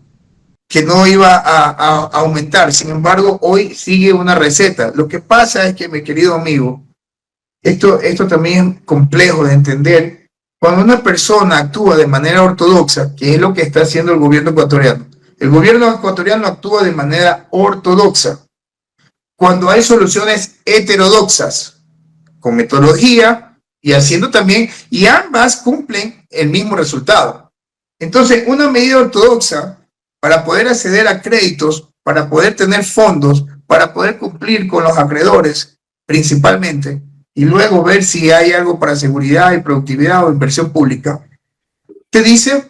que no iba a aumentar. Sin embargo, hoy sigue una receta. Lo que pasa es que, mi querido amigo, esto también es complejo de entender. Cuando una persona actúa de manera ortodoxa, que es lo que está haciendo el gobierno ecuatoriano, el gobierno ecuatoriano actúa de manera ortodoxa. Cuando hay soluciones heterodoxas, con metodología y haciendo también, y ambas cumplen el mismo resultado. Entonces, una medida ortodoxa para poder acceder a créditos, para poder tener fondos, para poder cumplir con los acreedores, principalmente, y luego ver si hay algo para seguridad y productividad o inversión pública, te dice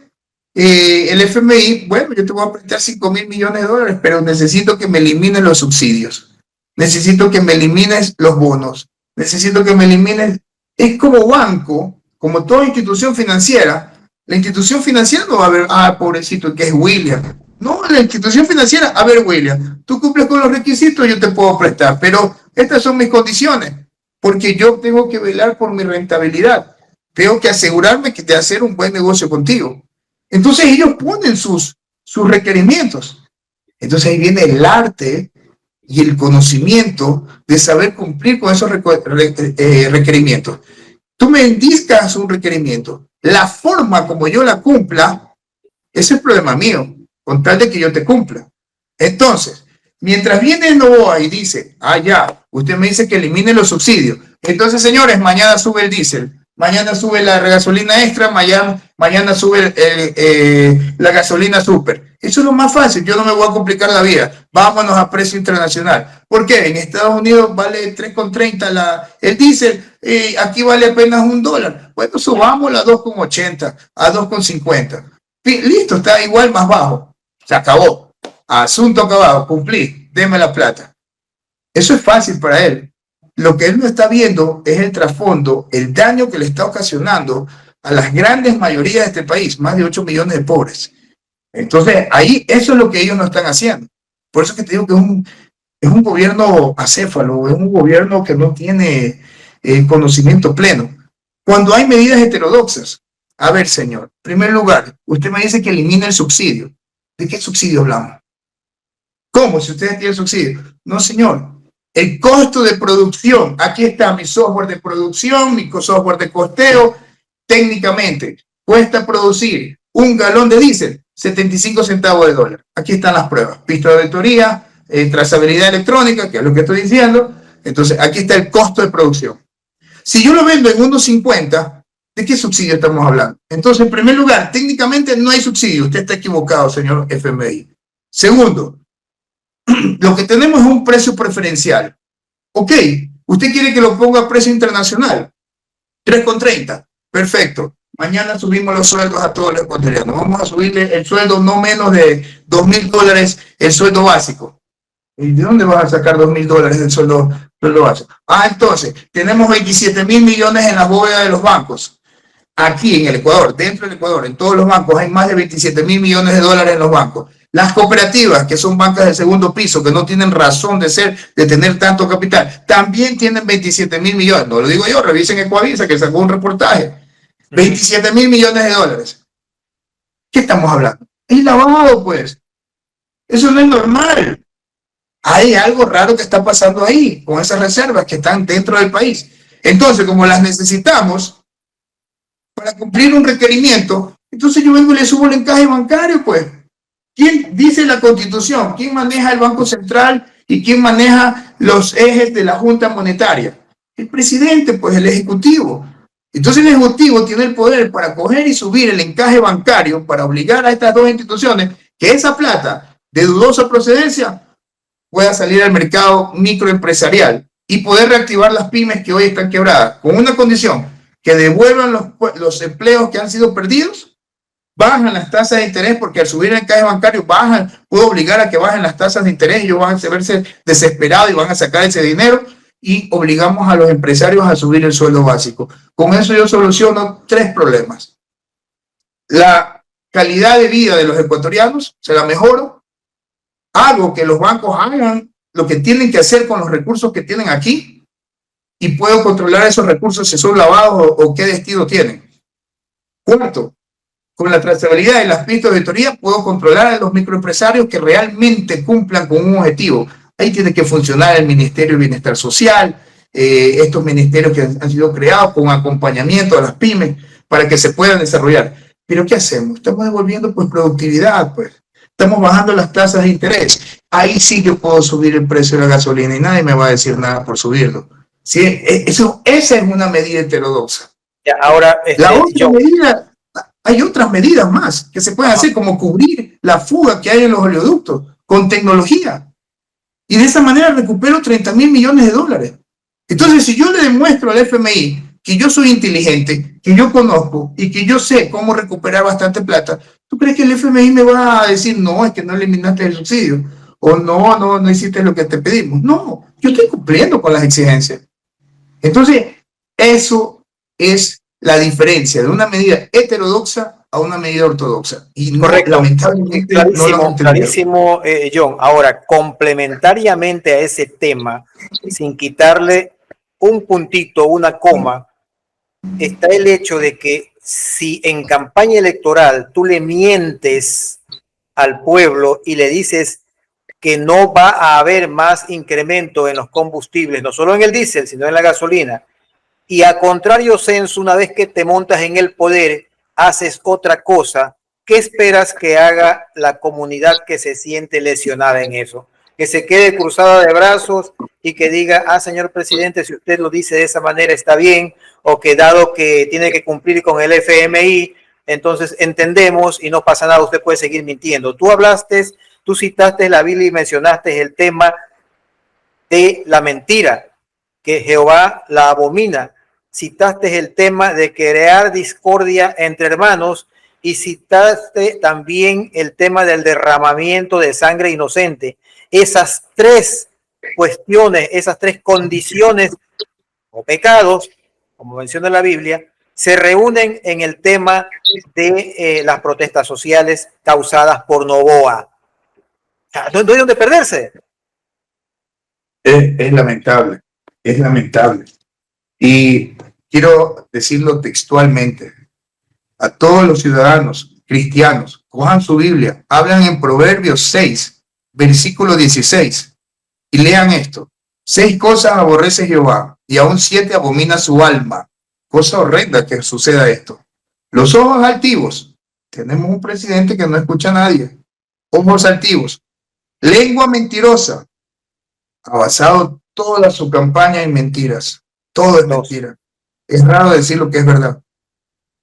el FMI, bueno, yo te voy a prestar $5,000 millones, pero necesito que me elimines los subsidios. Necesito que me elimines los bonos, necesito que me elimines. Es como banco, como toda institución financiera. La institución financiera no va a ver, pobrecito, que es William. No, la institución financiera, a ver, William, tú cumples con los requisitos, yo te puedo prestar, pero estas son mis condiciones, porque yo tengo que velar por mi rentabilidad. Tengo que asegurarme de hacer un buen negocio contigo. Entonces ellos ponen sus requerimientos. Entonces ahí viene el arte y el conocimiento de saber cumplir con esos requerimientos. Tú me indicas un requerimiento, la forma como yo la cumpla, ese es el problema mío, con tal de que yo te cumpla. Entonces, mientras viene Noboa y dice, ya, usted me dice que elimine los subsidios, entonces, señores, mañana sube el diésel, mañana sube la gasolina extra, mañana sube la gasolina super. Eso es lo más fácil, yo no me voy a complicar la vida. Vámonos a precio internacional. ¿Por qué? En Estados Unidos vale 3,30 el diésel, aquí vale apenas $1. Bueno, subámosla a 2,80, a 2,50. Listo, está igual más bajo. Se acabó. Asunto acabado, cumplí, deme la plata. Eso es fácil para él. Lo que él no está viendo es el trasfondo, el daño que le está ocasionando a las grandes mayorías de este país, más de 8 millones de pobres. Entonces, ahí eso es lo que ellos no están haciendo. Por eso que te digo que es un gobierno acéfalo, es un gobierno que no tiene conocimiento pleno. Cuando hay medidas heterodoxas, a ver, señor, en primer lugar, usted me dice que elimine el subsidio. ¿De qué subsidio hablamos? ¿Cómo? Si ustedes tienen subsidio. No, señor. El costo de producción, aquí está mi software de producción, mi software de costeo, técnicamente cuesta producir un galón de diésel 75 centavos de dólar. Aquí están las pruebas, pista de auditoría, trazabilidad electrónica, que es lo que estoy diciendo. Entonces, aquí está el costo de producción. Si yo lo vendo en 1.50, ¿de qué subsidio estamos hablando? Entonces, en primer lugar, técnicamente no hay subsidio. Usted está equivocado, señor FMI. Segundo, lo que tenemos es un precio preferencial. Ok, usted quiere que lo ponga a precio internacional. 3,30. Perfecto. Mañana subimos los sueldos a todos los ecuatorianos. Vamos a subirle el sueldo no menos de $2,000, el sueldo básico. ¿Y de dónde vas a sacar $2,000 del sueldo básico? Entonces, tenemos 27,000 millones en la bóveda de los bancos. Aquí en el Ecuador, dentro del Ecuador, en todos los bancos, hay más de 27,000 millones de dólares en los bancos. Las cooperativas, que son bancas del segundo piso, que no tienen razón de tener tanto capital, también tienen 27,000 millones. No lo digo yo, revisen Ecuavisa, que sacó un reportaje. 27,000 millones de dólares. ¿Qué estamos hablando? Es lavado, pues. Eso no es normal. Hay algo raro que está pasando ahí, con esas reservas que están dentro del país. Entonces, como las necesitamos para cumplir un requerimiento, entonces yo vengo y le subo el encaje bancario, pues. ¿Quién dice la Constitución? ¿Quién maneja el Banco Central y quién maneja los ejes de la Junta Monetaria? El presidente, pues el Ejecutivo. Entonces el Ejecutivo tiene el poder para coger y subir el encaje bancario para obligar a estas dos instituciones que esa plata de dudosa procedencia pueda salir al mercado microempresarial y poder reactivar las pymes que hoy están quebradas, con una condición, que devuelvan los empleos que han sido perdidos, bajan las tasas de interés, porque al subir el encaje bancario puedo obligar a que bajen las tasas de interés, ellos van a verse desesperados y van a sacar ese dinero, y obligamos a los empresarios a subir el sueldo básico. Con eso yo soluciono 3 problemas. La calidad de vida de los ecuatorianos se la mejoro, hago que los bancos hagan lo que tienen que hacer con los recursos que tienen aquí, y puedo controlar esos recursos si son lavados o qué destino tienen. Cuarto, con la trazabilidad de las pistas de auditoría puedo controlar a los microempresarios que realmente cumplan con un objetivo. Ahí tiene que funcionar el Ministerio de Bienestar Social, estos ministerios que han sido creados con acompañamiento a las pymes para que se puedan desarrollar. Pero ¿qué hacemos? Estamos devolviendo pues productividad, pues. Estamos bajando las tasas de interés. Ahí sí yo puedo subir el precio de la gasolina y nadie me va a decir nada por subirlo. ¿Sí? Esa es una medida heterodoxa. Ya, ahora, la otra medida, hay otras medidas más que se pueden hacer, como cubrir la fuga que hay en los oleoductos con tecnología. Y de esa manera recupero 30.000 millones de dólares. Entonces, si yo le demuestro al FMI que yo soy inteligente, que yo conozco y que yo sé cómo recuperar bastante plata, ¿tú crees que el FMI me va a decir, no, es que no eliminaste el subsidio? O no hiciste lo que te pedimos? No, yo estoy cumpliendo con las exigencias. Entonces, eso es la diferencia de una medida heterodoxa a una medida ortodoxa. Y no, correcto, lamentablemente, clarísimo, John. Ahora, complementariamente a ese tema, sin quitarle un puntito, una coma, está el hecho de que si en campaña electoral tú le mientes al pueblo y le dices que no va a haber más incremento en los combustibles, no solo en el diésel, sino en la gasolina, y a contrario censo, una vez que te montas en el poder, haces otra cosa, ¿qué esperas que haga la comunidad que se siente lesionada en eso? Que se quede cruzada de brazos y que diga, señor presidente, si usted lo dice de esa manera está bien, o que dado que tiene que cumplir con el FMI, entonces entendemos y no pasa nada, usted puede seguir mintiendo. Tú citaste la Biblia y mencionaste el tema de la mentira, que Jehová la abomina. Citaste el tema de crear discordia entre hermanos y citaste también el tema del derramamiento de sangre inocente. Esas 3 cuestiones, esas 3 condiciones o pecados, como menciona la Biblia, se reúnen en el tema de las protestas sociales causadas por Noboa. No hay donde perderse. Es lamentable, es lamentable. Y quiero decirlo textualmente, a todos los ciudadanos cristianos, cojan su Biblia, hablan en Proverbios 6, versículo 16, y lean esto. 6 cosas aborrece Jehová, y aún 7 abomina su alma. Cosa horrenda que suceda esto. Los ojos altivos. Tenemos un presidente que no escucha a nadie. Ojos altivos. Lengua mentirosa. Ha basado toda su campaña en mentiras. Todo es mentira. Es raro decir lo que es verdad.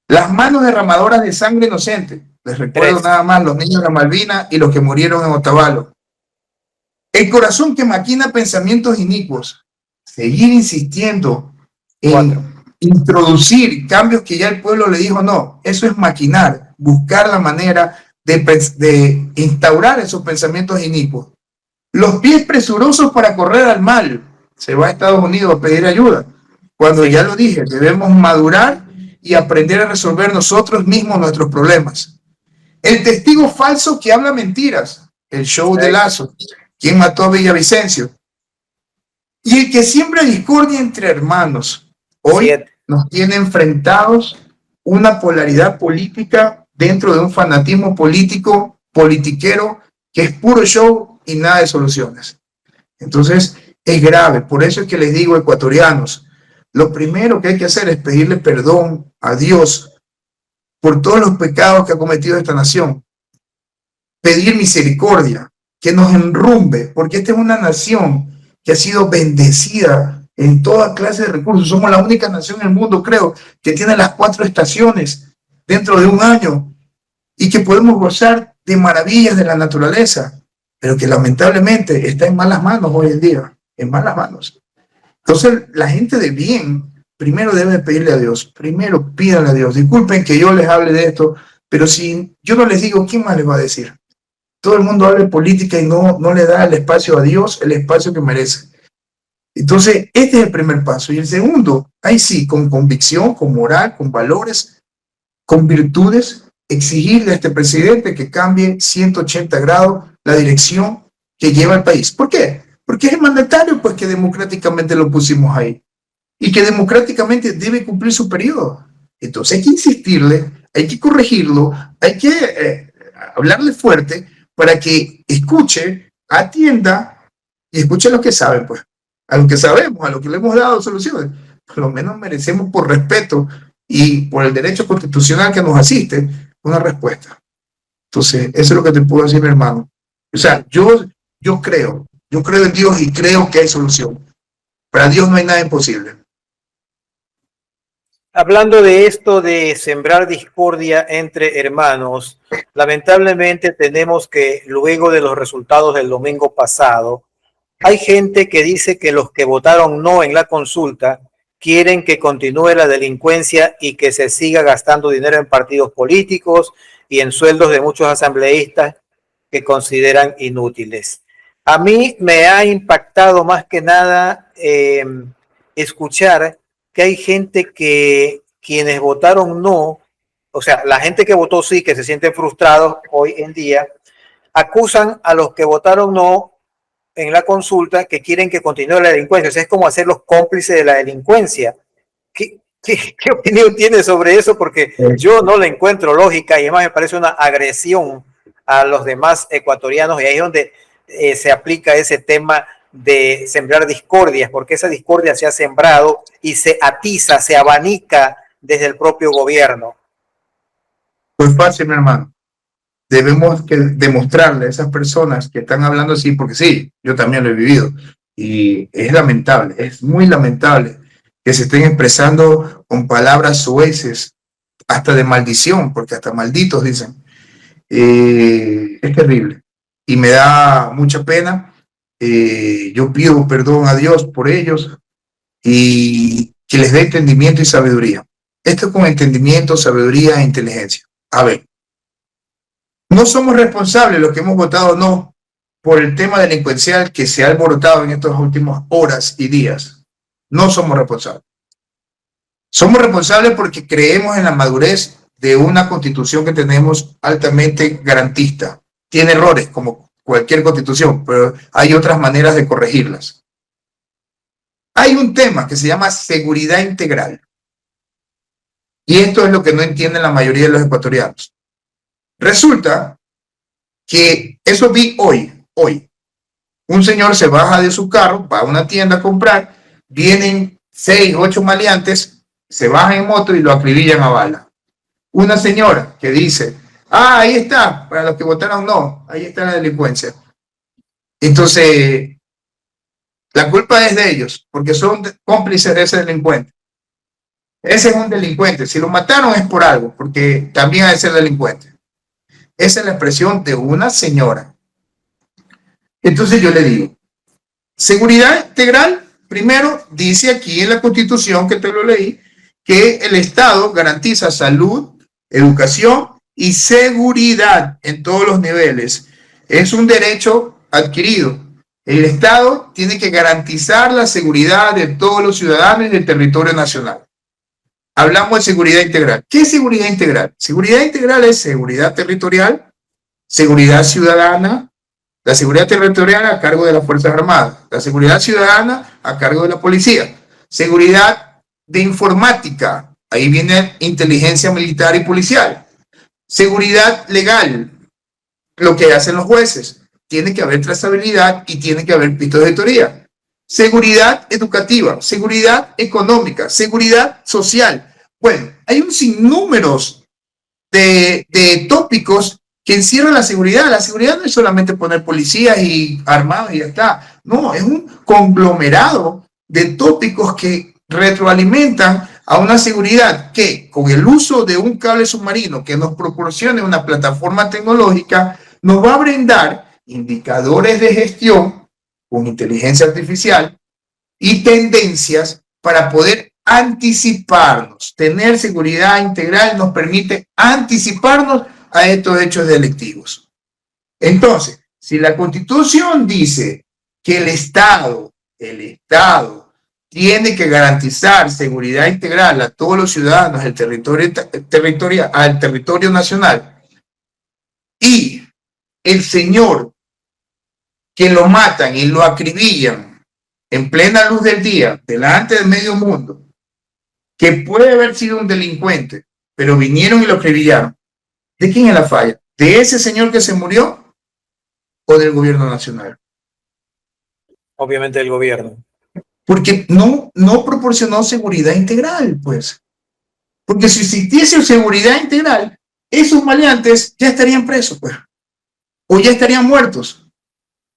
Las manos derramadoras de sangre inocente. Les recuerdo nada más los niños de Malvinas y los que murieron en Otavalo. El corazón que maquina pensamientos inicuos. Seguir insistiendo en introducir cambios que ya el pueblo le dijo no. Eso es maquinar, buscar la manera de instaurar esos pensamientos inicuos. Los pies presurosos para correr al mal. Se va a Estados Unidos a pedir ayuda. Cuando ya lo dije, debemos madurar y aprender a resolver nosotros mismos nuestros problemas. El testigo falso que habla mentiras. El show de Lazo. ¿Quién mató a Villavicencio? Y el que siembra discordia entre hermanos. Hoy nos tiene enfrentados una polaridad política dentro de un fanatismo político, politiquero, que es puro show y nada de soluciones. Entonces, es grave. Por eso es que les digo, ecuatorianos, lo primero que hay que hacer es pedirle perdón a Dios por todos los pecados que ha cometido esta nación. Pedir misericordia, que nos enrumbe, porque esta es una nación que ha sido bendecida en toda clase de recursos. Somos la única nación en el mundo, creo, que tiene las 4 estaciones dentro de un año y que podemos gozar de maravillas de la naturaleza, pero que lamentablemente está en malas manos hoy en día, en malas manos. Entonces, la gente de bien primero deben pedirle a Dios, primero pídanle a Dios. Disculpen que yo les hable de esto, pero si yo no les digo, ¿quién más les va a decir? Todo el mundo habla de política y no le da el espacio a Dios, el espacio que merece. Entonces, este es el primer paso. Y el segundo, ahí sí, con convicción, con moral, con valores, con virtudes, exigirle a este presidente que cambie 180 grados la dirección que lleva el país. ¿Por qué? Porque es el mandatario, pues, que democráticamente lo pusimos ahí y que democráticamente debe cumplir su periodo. Entonces hay que insistirle, hay que corregirlo, hay que hablarle fuerte para que escuche, atienda y escuche a los que saben, pues, a los que sabemos, a los que le hemos dado soluciones. Por lo menos merecemos, por respeto y por el derecho constitucional que nos asiste, una respuesta. Entonces, eso es lo que te puedo decir, mi hermano. O sea, yo creo en Dios y creo que hay solución. Para Dios no hay nada imposible. Hablando de esto de sembrar discordia entre hermanos, lamentablemente tenemos que luego de los resultados del domingo pasado, hay gente que dice que los que votaron no en la consulta quieren que continúe la delincuencia y que se siga gastando dinero en partidos políticos y en sueldos de muchos asambleístas que consideran inútiles. A mí me ha impactado más que nada escuchar que hay gente que quienes votaron no, o sea, la gente que votó sí, que se sienten frustrados hoy en día, acusan a los que votaron no en la consulta que quieren que continúe la delincuencia. O sea, es como hacerlos cómplices de la delincuencia. ¿Qué opinión tiene sobre eso? Porque yo no le encuentro lógica y además me parece una agresión a los demás ecuatorianos, y ahí es donde se aplica ese tema de sembrar discordias, porque esa discordia se ha sembrado y se atiza, se abanica desde el propio gobierno. Pues fácil, mi hermano. Debemos demostrarle a esas personas que están hablando así, porque sí, yo también lo he vivido, y es lamentable, es muy lamentable que se estén expresando con palabras soeces, hasta de maldición, porque hasta malditos dicen. Es terrible y me da mucha pena. Yo pido perdón a Dios por ellos y que les dé entendimiento y sabiduría. Esto con entendimiento, sabiduría e inteligencia. A ver, no somos responsables los que hemos votado no por el tema delincuencial que se ha alborotado en estas últimas horas y días. No somos responsables. Somos responsables porque creemos en la madurez de una constitución que tenemos altamente garantista. Tiene errores como cualquier constitución, pero hay otras maneras de corregirlas. Hay un tema que se llama seguridad integral. Y esto es lo que no entienden la mayoría de los ecuatorianos. Resulta que eso vi hoy. Un señor se baja de su carro, va a una tienda a comprar, vienen 6, 8 maleantes, se bajan en moto y lo acribillan a bala. Una señora que dice, ahí está, para los que votaron no, ahí está la delincuencia. Entonces, la culpa es de ellos, porque son cómplices de ese delincuente. Ese es un delincuente. Si lo mataron es por algo, porque también ha de ser delincuente. Esa es la expresión de una señora. Entonces yo le digo, seguridad integral, primero dice aquí en la Constitución, que te lo leí, que el Estado garantiza salud, educación y seguridad en todos los niveles. Es un derecho adquirido. El Estado tiene que garantizar la seguridad de todos los ciudadanos del territorio nacional. Hablamos de seguridad integral. ¿Qué es seguridad integral? Seguridad integral es seguridad territorial, seguridad ciudadana, la seguridad territorial a cargo de las Fuerzas Armadas, la seguridad ciudadana a cargo de la policía, seguridad de informática, ahí viene inteligencia militar y policial, seguridad legal, lo que hacen los jueces, tiene que haber trazabilidad y tiene que haber pistas de auditoría. Seguridad educativa, seguridad económica, seguridad social. Bueno, hay un sinnúmero de tópicos que encierran la seguridad. La seguridad no es solamente poner policías y armados y ya está. No, es un conglomerado de tópicos que retroalimentan a una seguridad que, con el uso de un cable submarino que nos proporcione una plataforma tecnológica, nos va a brindar indicadores de gestión con inteligencia artificial y tendencias para poder anticiparnos. Tener seguridad integral nos permite anticiparnos a estos hechos delictivos. Entonces, si la Constitución dice que el Estado tiene que garantizar seguridad integral a todos los ciudadanos del territorio nacional, y el señor que lo matan y lo acribillan en plena luz del día, delante del medio mundo, que puede haber sido un delincuente, pero vinieron y lo acribillaron, ¿de quién es la falla? ¿De ese señor que se murió o del gobierno nacional? Obviamente del gobierno. Porque no proporcionó seguridad integral, pues. Porque si existiese seguridad integral, esos maleantes ya estarían presos, pues. O ya estarían muertos.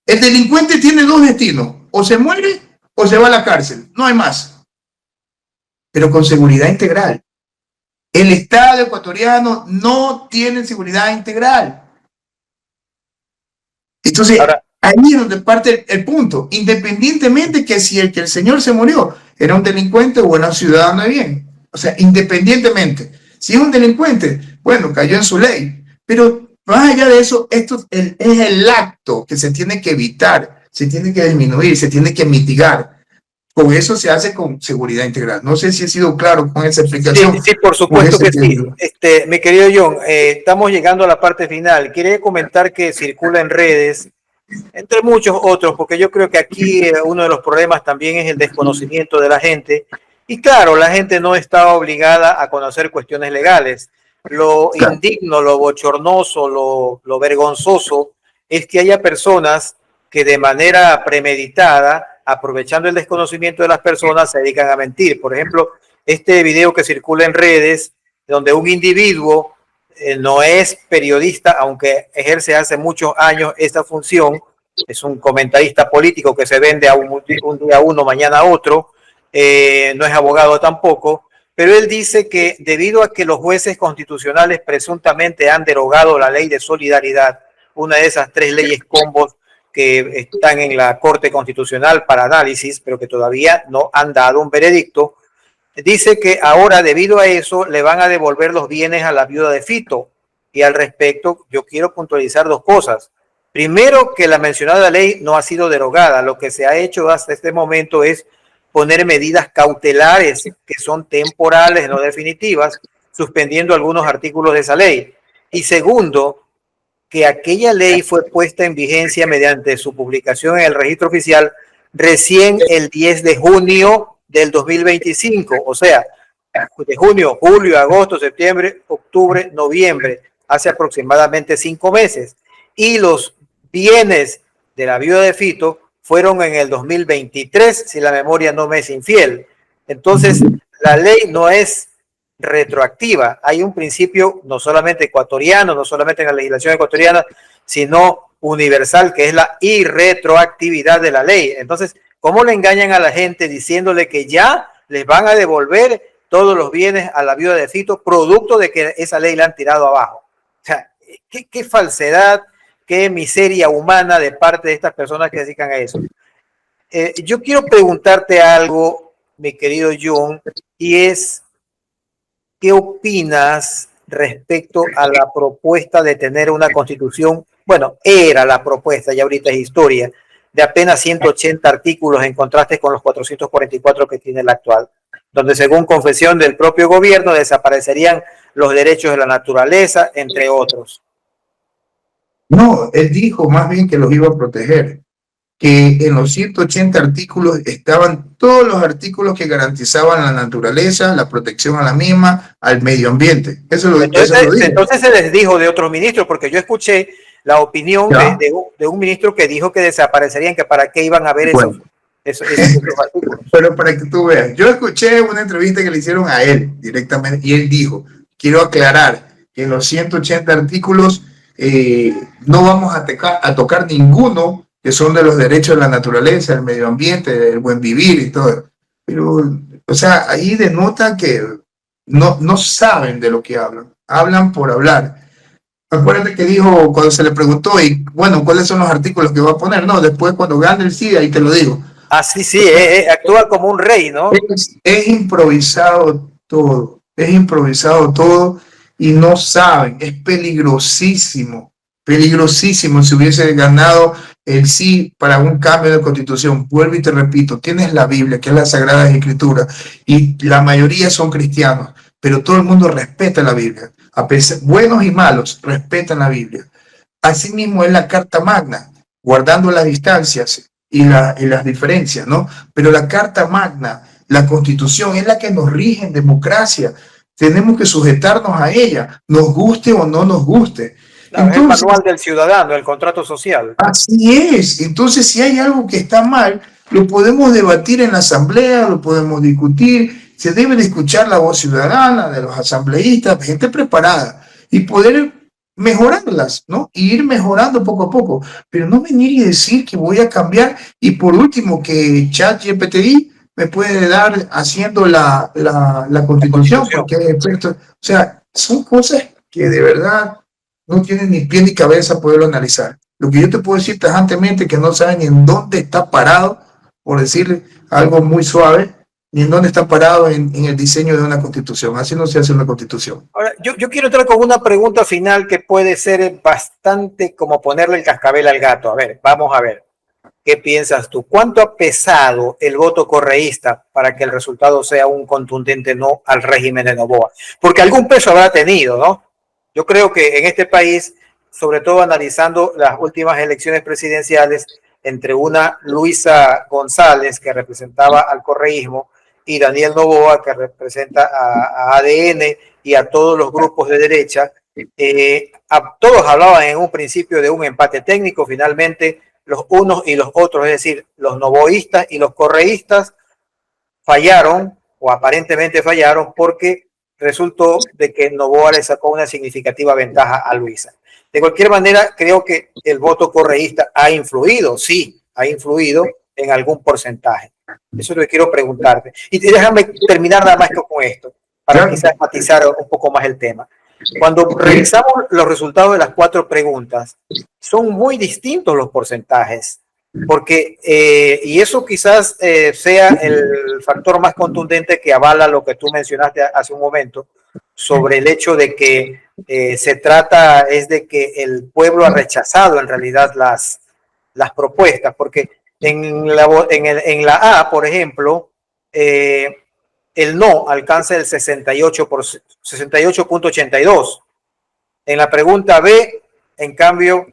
El delincuente tiene dos destinos: o se muere o se va a la cárcel. No hay más. Pero con seguridad integral. El Estado ecuatoriano no tiene seguridad integral. Entonces, ahora, ahí es donde parte el punto. Independientemente que si el señor se murió era un delincuente o era un ciudadano de bien. O sea, independientemente. Si es un delincuente, bueno, cayó en su ley. Pero más allá de eso, esto es el acto que se tiene que evitar, se tiene que disminuir, se tiene que mitigar. Con eso se hace con seguridad integral. No sé si he sido claro con esa explicación. Sí, por supuesto que sí. Mi querido John, estamos llegando a la parte final. Quería comentar que circula en redes, entre muchos otros, porque yo creo que aquí uno de los problemas también es el desconocimiento de la gente. Y claro, la gente no está obligada a conocer cuestiones legales. Lo indigno, lo bochornoso, lo vergonzoso es que haya personas que de manera premeditada, aprovechando el desconocimiento de las personas, se dedican a mentir. Por ejemplo, este video que circula en redes, donde un individuo no es periodista, aunque ejerce hace muchos años esta función, es un comentarista político que se vende a un día a uno, mañana a otro, no es abogado tampoco, pero él dice que debido a que los jueces constitucionales presuntamente han derogado la ley de solidaridad, una de esas 3 leyes combos que están en la Corte Constitucional para análisis, pero que todavía no han dado un veredicto, dice que ahora debido a eso le van a devolver los bienes a la viuda de Fito. Y al respecto yo quiero puntualizar 2 cosas. Primero, que la mencionada ley no ha sido derogada. Lo que se ha hecho hasta este momento es poner medidas cautelares que son temporales, no definitivas, suspendiendo algunos artículos de esa ley. Y segundo, que aquella ley fue puesta en vigencia mediante su publicación en el registro oficial recién el 10 de junio del 2025, o sea, de junio, julio, agosto, septiembre, octubre, noviembre, hace aproximadamente 5 meses. Y los bienes de la viuda de Fito fueron en el 2023, si la memoria no me es infiel. Entonces, la ley no es retroactiva. Hay un principio no solamente ecuatoriano, no solamente en la legislación ecuatoriana, sino universal, que es la irretroactividad de la ley. Entonces, ¿cómo le engañan a la gente diciéndole que ya les van a devolver todos los bienes a la viuda de Fito, producto de que esa ley la han tirado abajo? O sea, qué falsedad, qué miseria humana de parte de estas personas que se dedican a eso. Yo quiero preguntarte algo, mi querido John, y es, ¿qué opinas respecto a la propuesta de tener una constitución? Bueno, era la propuesta, ya ahorita es historia, de apenas 180 artículos en contraste con los 444 que tiene la actual, donde según confesión del propio gobierno desaparecerían los derechos de la naturaleza, entre otros. No, él dijo más bien que los iba a proteger, que en los 180 artículos estaban todos los artículos que garantizaban la naturaleza, la protección a la misma, al medio ambiente. Eso lo dijo. Entonces se les dijo de otros ministros, porque yo escuché la opinión de un ministro que dijo que desaparecerían, que para qué iban a ver esos artículos. Pero para que tú veas, yo escuché una entrevista que le hicieron a él directamente y él dijo, quiero aclarar que en los 180 artículos no vamos a tocar ninguno que son de los derechos de la naturaleza, del medio ambiente, del buen vivir y todo. Pero, o sea, ahí denota que no saben de lo que hablan. Hablan por hablar. Acuérdate que dijo cuando se le preguntó, y bueno, ¿cuáles son los artículos que va a poner? No, después cuando gane el sí, ahí te lo digo. Así sí, actúa como un rey, ¿no? Es improvisado todo y no saben, es peligrosísimo si hubiese ganado el sí para un cambio de constitución. Vuelvo y te repito, tienes la Biblia, que es la Sagrada Escritura, y la mayoría son cristianos, pero todo el mundo respeta la Biblia, a pesar, buenos y malos respetan la Biblia. Asimismo es la Carta Magna, guardando las distancias y las diferencias, ¿no? Pero la Carta Magna, la Constitución, es la que nos rige en democracia. Tenemos que sujetarnos a ella, nos guste o no nos guste. Claro, entonces, es el manual del ciudadano, el contrato social. Así es. Entonces, si hay algo que está mal, lo podemos debatir en la asamblea, lo podemos discutir. Se debe de escuchar la voz ciudadana de los asambleístas, gente preparada, y poder mejorarlas, ¿no? Y ir mejorando poco a poco, pero no venir y decir que voy a cambiar y por último que ChatGPT me puede dar haciendo la constitución, porque o sea, son cosas que de verdad no tienen ni pie ni cabeza poderlo analizar. Lo que yo te puedo decir tajantemente es que no saben ni en dónde está parado, por decirle algo muy suave, ni en dónde está parado en el diseño de una constitución. Así no se hace una constitución. Ahora, yo quiero entrar con una pregunta final que puede ser bastante como ponerle el cascabel al gato. A ver, vamos a ver. ¿Qué piensas tú? ¿Cuánto ha pesado el voto correísta para que el resultado sea un contundente no al régimen de Noboa? Porque algún peso habrá tenido, ¿no? Yo creo que en este país, sobre todo analizando las últimas elecciones presidenciales, entre una Luisa González, que representaba al correísmo, y Daniel Noboa, que representa a ADN y a todos los grupos de derecha, todos hablaban en un principio de un empate técnico. Finalmente los unos y los otros, es decir, los novoístas y los correístas, fallaron o aparentemente fallaron porque resultó de que Noboa le sacó una significativa ventaja a Luisa. De cualquier manera, creo que el voto correísta ha influido, sí, ha influido en algún porcentaje. Eso es lo que quiero preguntarte. Y déjame terminar nada más con esto, para quizás matizar un poco más el tema. Cuando revisamos los resultados de las 4 preguntas, son muy distintos los porcentajes, porque, y eso quizás sea el factor más contundente que avala lo que tú mencionaste hace un momento, sobre el hecho de que se trata es de que el pueblo ha rechazado en realidad las propuestas, porque en la A, por ejemplo, el no alcanza el 68.82. En la pregunta B, en cambio,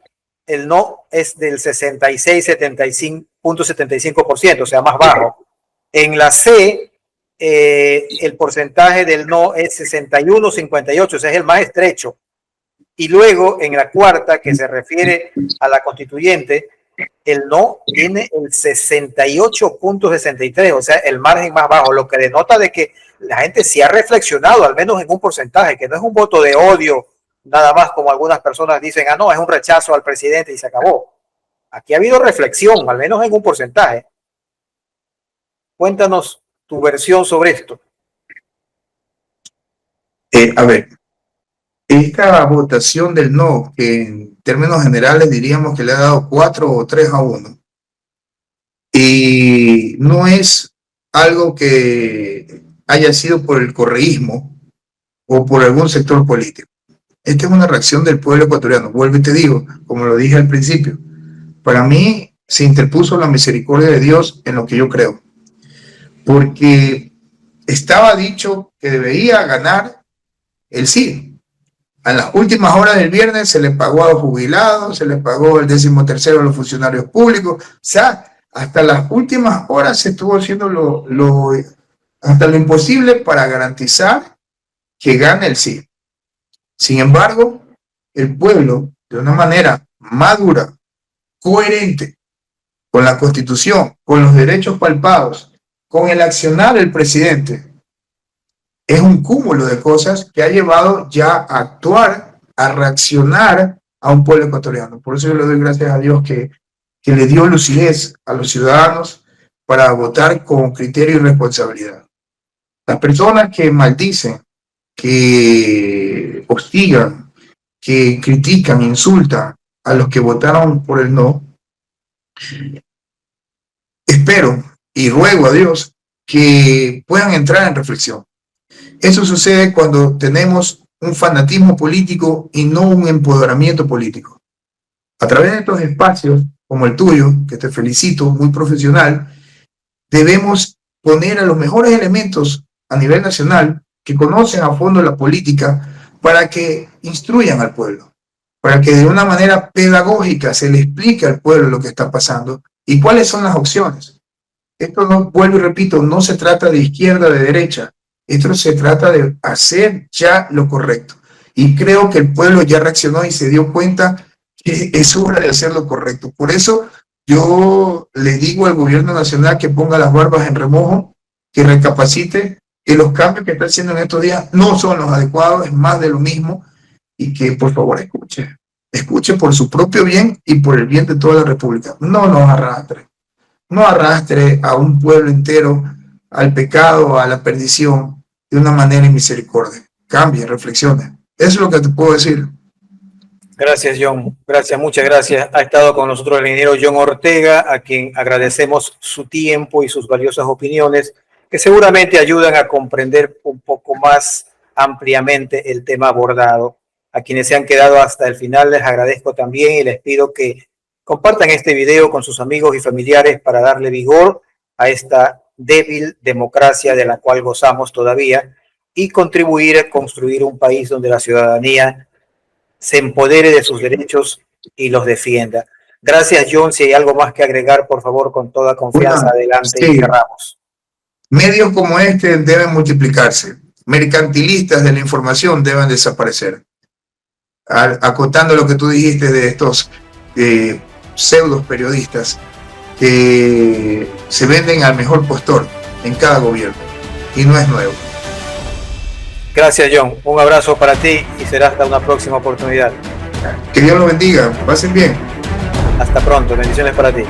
el no es del 66.75%, o sea, más bajo. En la C, el porcentaje del no es 61.58, o sea, es el más estrecho. Y luego, en la cuarta, que se refiere a la constituyente, el no tiene el 68.63, o sea, el margen más bajo, lo que denota de que la gente sí ha reflexionado, al menos en un porcentaje, que no es un voto de odio, nada más como algunas personas dicen, no, es un rechazo al presidente y se acabó. Aquí ha habido reflexión, al menos en un porcentaje. Cuéntanos tu versión sobre esto. A ver, esta votación del no, que en términos generales diríamos que le ha dado 4 o 3-1, y no es algo que haya sido por el correísmo o por algún sector político. Esta es una reacción del pueblo ecuatoriano. Vuelvo y te digo, como lo dije al principio, para mí se interpuso la misericordia de Dios en lo que yo creo, porque estaba dicho que debería ganar el sí. A las últimas horas del viernes se le pagó a los jubilados, se les pagó el 13º a los funcionarios públicos. O sea, hasta las últimas horas se estuvo haciendo hasta lo imposible para garantizar que gane el sí. Sin embargo, el pueblo, de una manera madura, coherente, con la Constitución, con los derechos palpados, con el accionar del presidente, es un cúmulo de cosas que ha llevado ya a actuar, a reaccionar a un pueblo ecuatoriano. Por eso yo le doy gracias a Dios que le dio lucidez a los ciudadanos para votar con criterio y responsabilidad. Las personas que maldicen, que hostigan, que critican, insultan a los que votaron por el no, espero y ruego a Dios que puedan entrar en reflexión. Eso sucede cuando tenemos un fanatismo político y no un empoderamiento político. A través de estos espacios, como el tuyo, que te felicito, muy profesional, debemos poner a los mejores elementos a nivel nacional que conocen a fondo la política para que instruyan al pueblo, para que de una manera pedagógica se le explique al pueblo lo que está pasando y cuáles son las opciones. Esto, no, vuelvo y repito, no se trata de izquierda, de derecha, esto se trata de hacer ya lo correcto. Y creo que el pueblo ya reaccionó y se dio cuenta que es hora de hacer lo correcto. Por eso yo le digo al gobierno nacional que ponga las barbas en remojo, que recapacite, que los cambios que está haciendo en estos días no son los adecuados, es más de lo mismo, y que por favor escuche por su propio bien y por el bien de toda la República. No nos no arrastre a un pueblo entero al pecado, a la perdición, de una manera inmisericordia. Cambie, reflexione. Eso es lo que te puedo decir. Gracias, John. Gracias, muchas gracias. Ha estado con nosotros el ingeniero John Ortega, a quien agradecemos su tiempo y sus valiosas opiniones, que seguramente ayudan a comprender un poco más ampliamente el tema abordado. A quienes se han quedado hasta el final les agradezco también y les pido que compartan este video con sus amigos y familiares para darle vigor a esta débil democracia de la cual gozamos todavía y contribuir a construir un país donde la ciudadanía se empodere de sus derechos y los defienda. Gracias, John. Si hay algo más que agregar, por favor, con toda confianza, adelante y cerramos. Medios como este deben multiplicarse. Mercantilistas de la información deben desaparecer. Acotando lo que tú dijiste de estos pseudos periodistas que se venden al mejor postor en cada gobierno y no es nuevo. Gracias, John. Un abrazo para ti y será hasta una próxima oportunidad. Que Dios los bendiga. Pasen bien. Hasta pronto. Bendiciones para ti.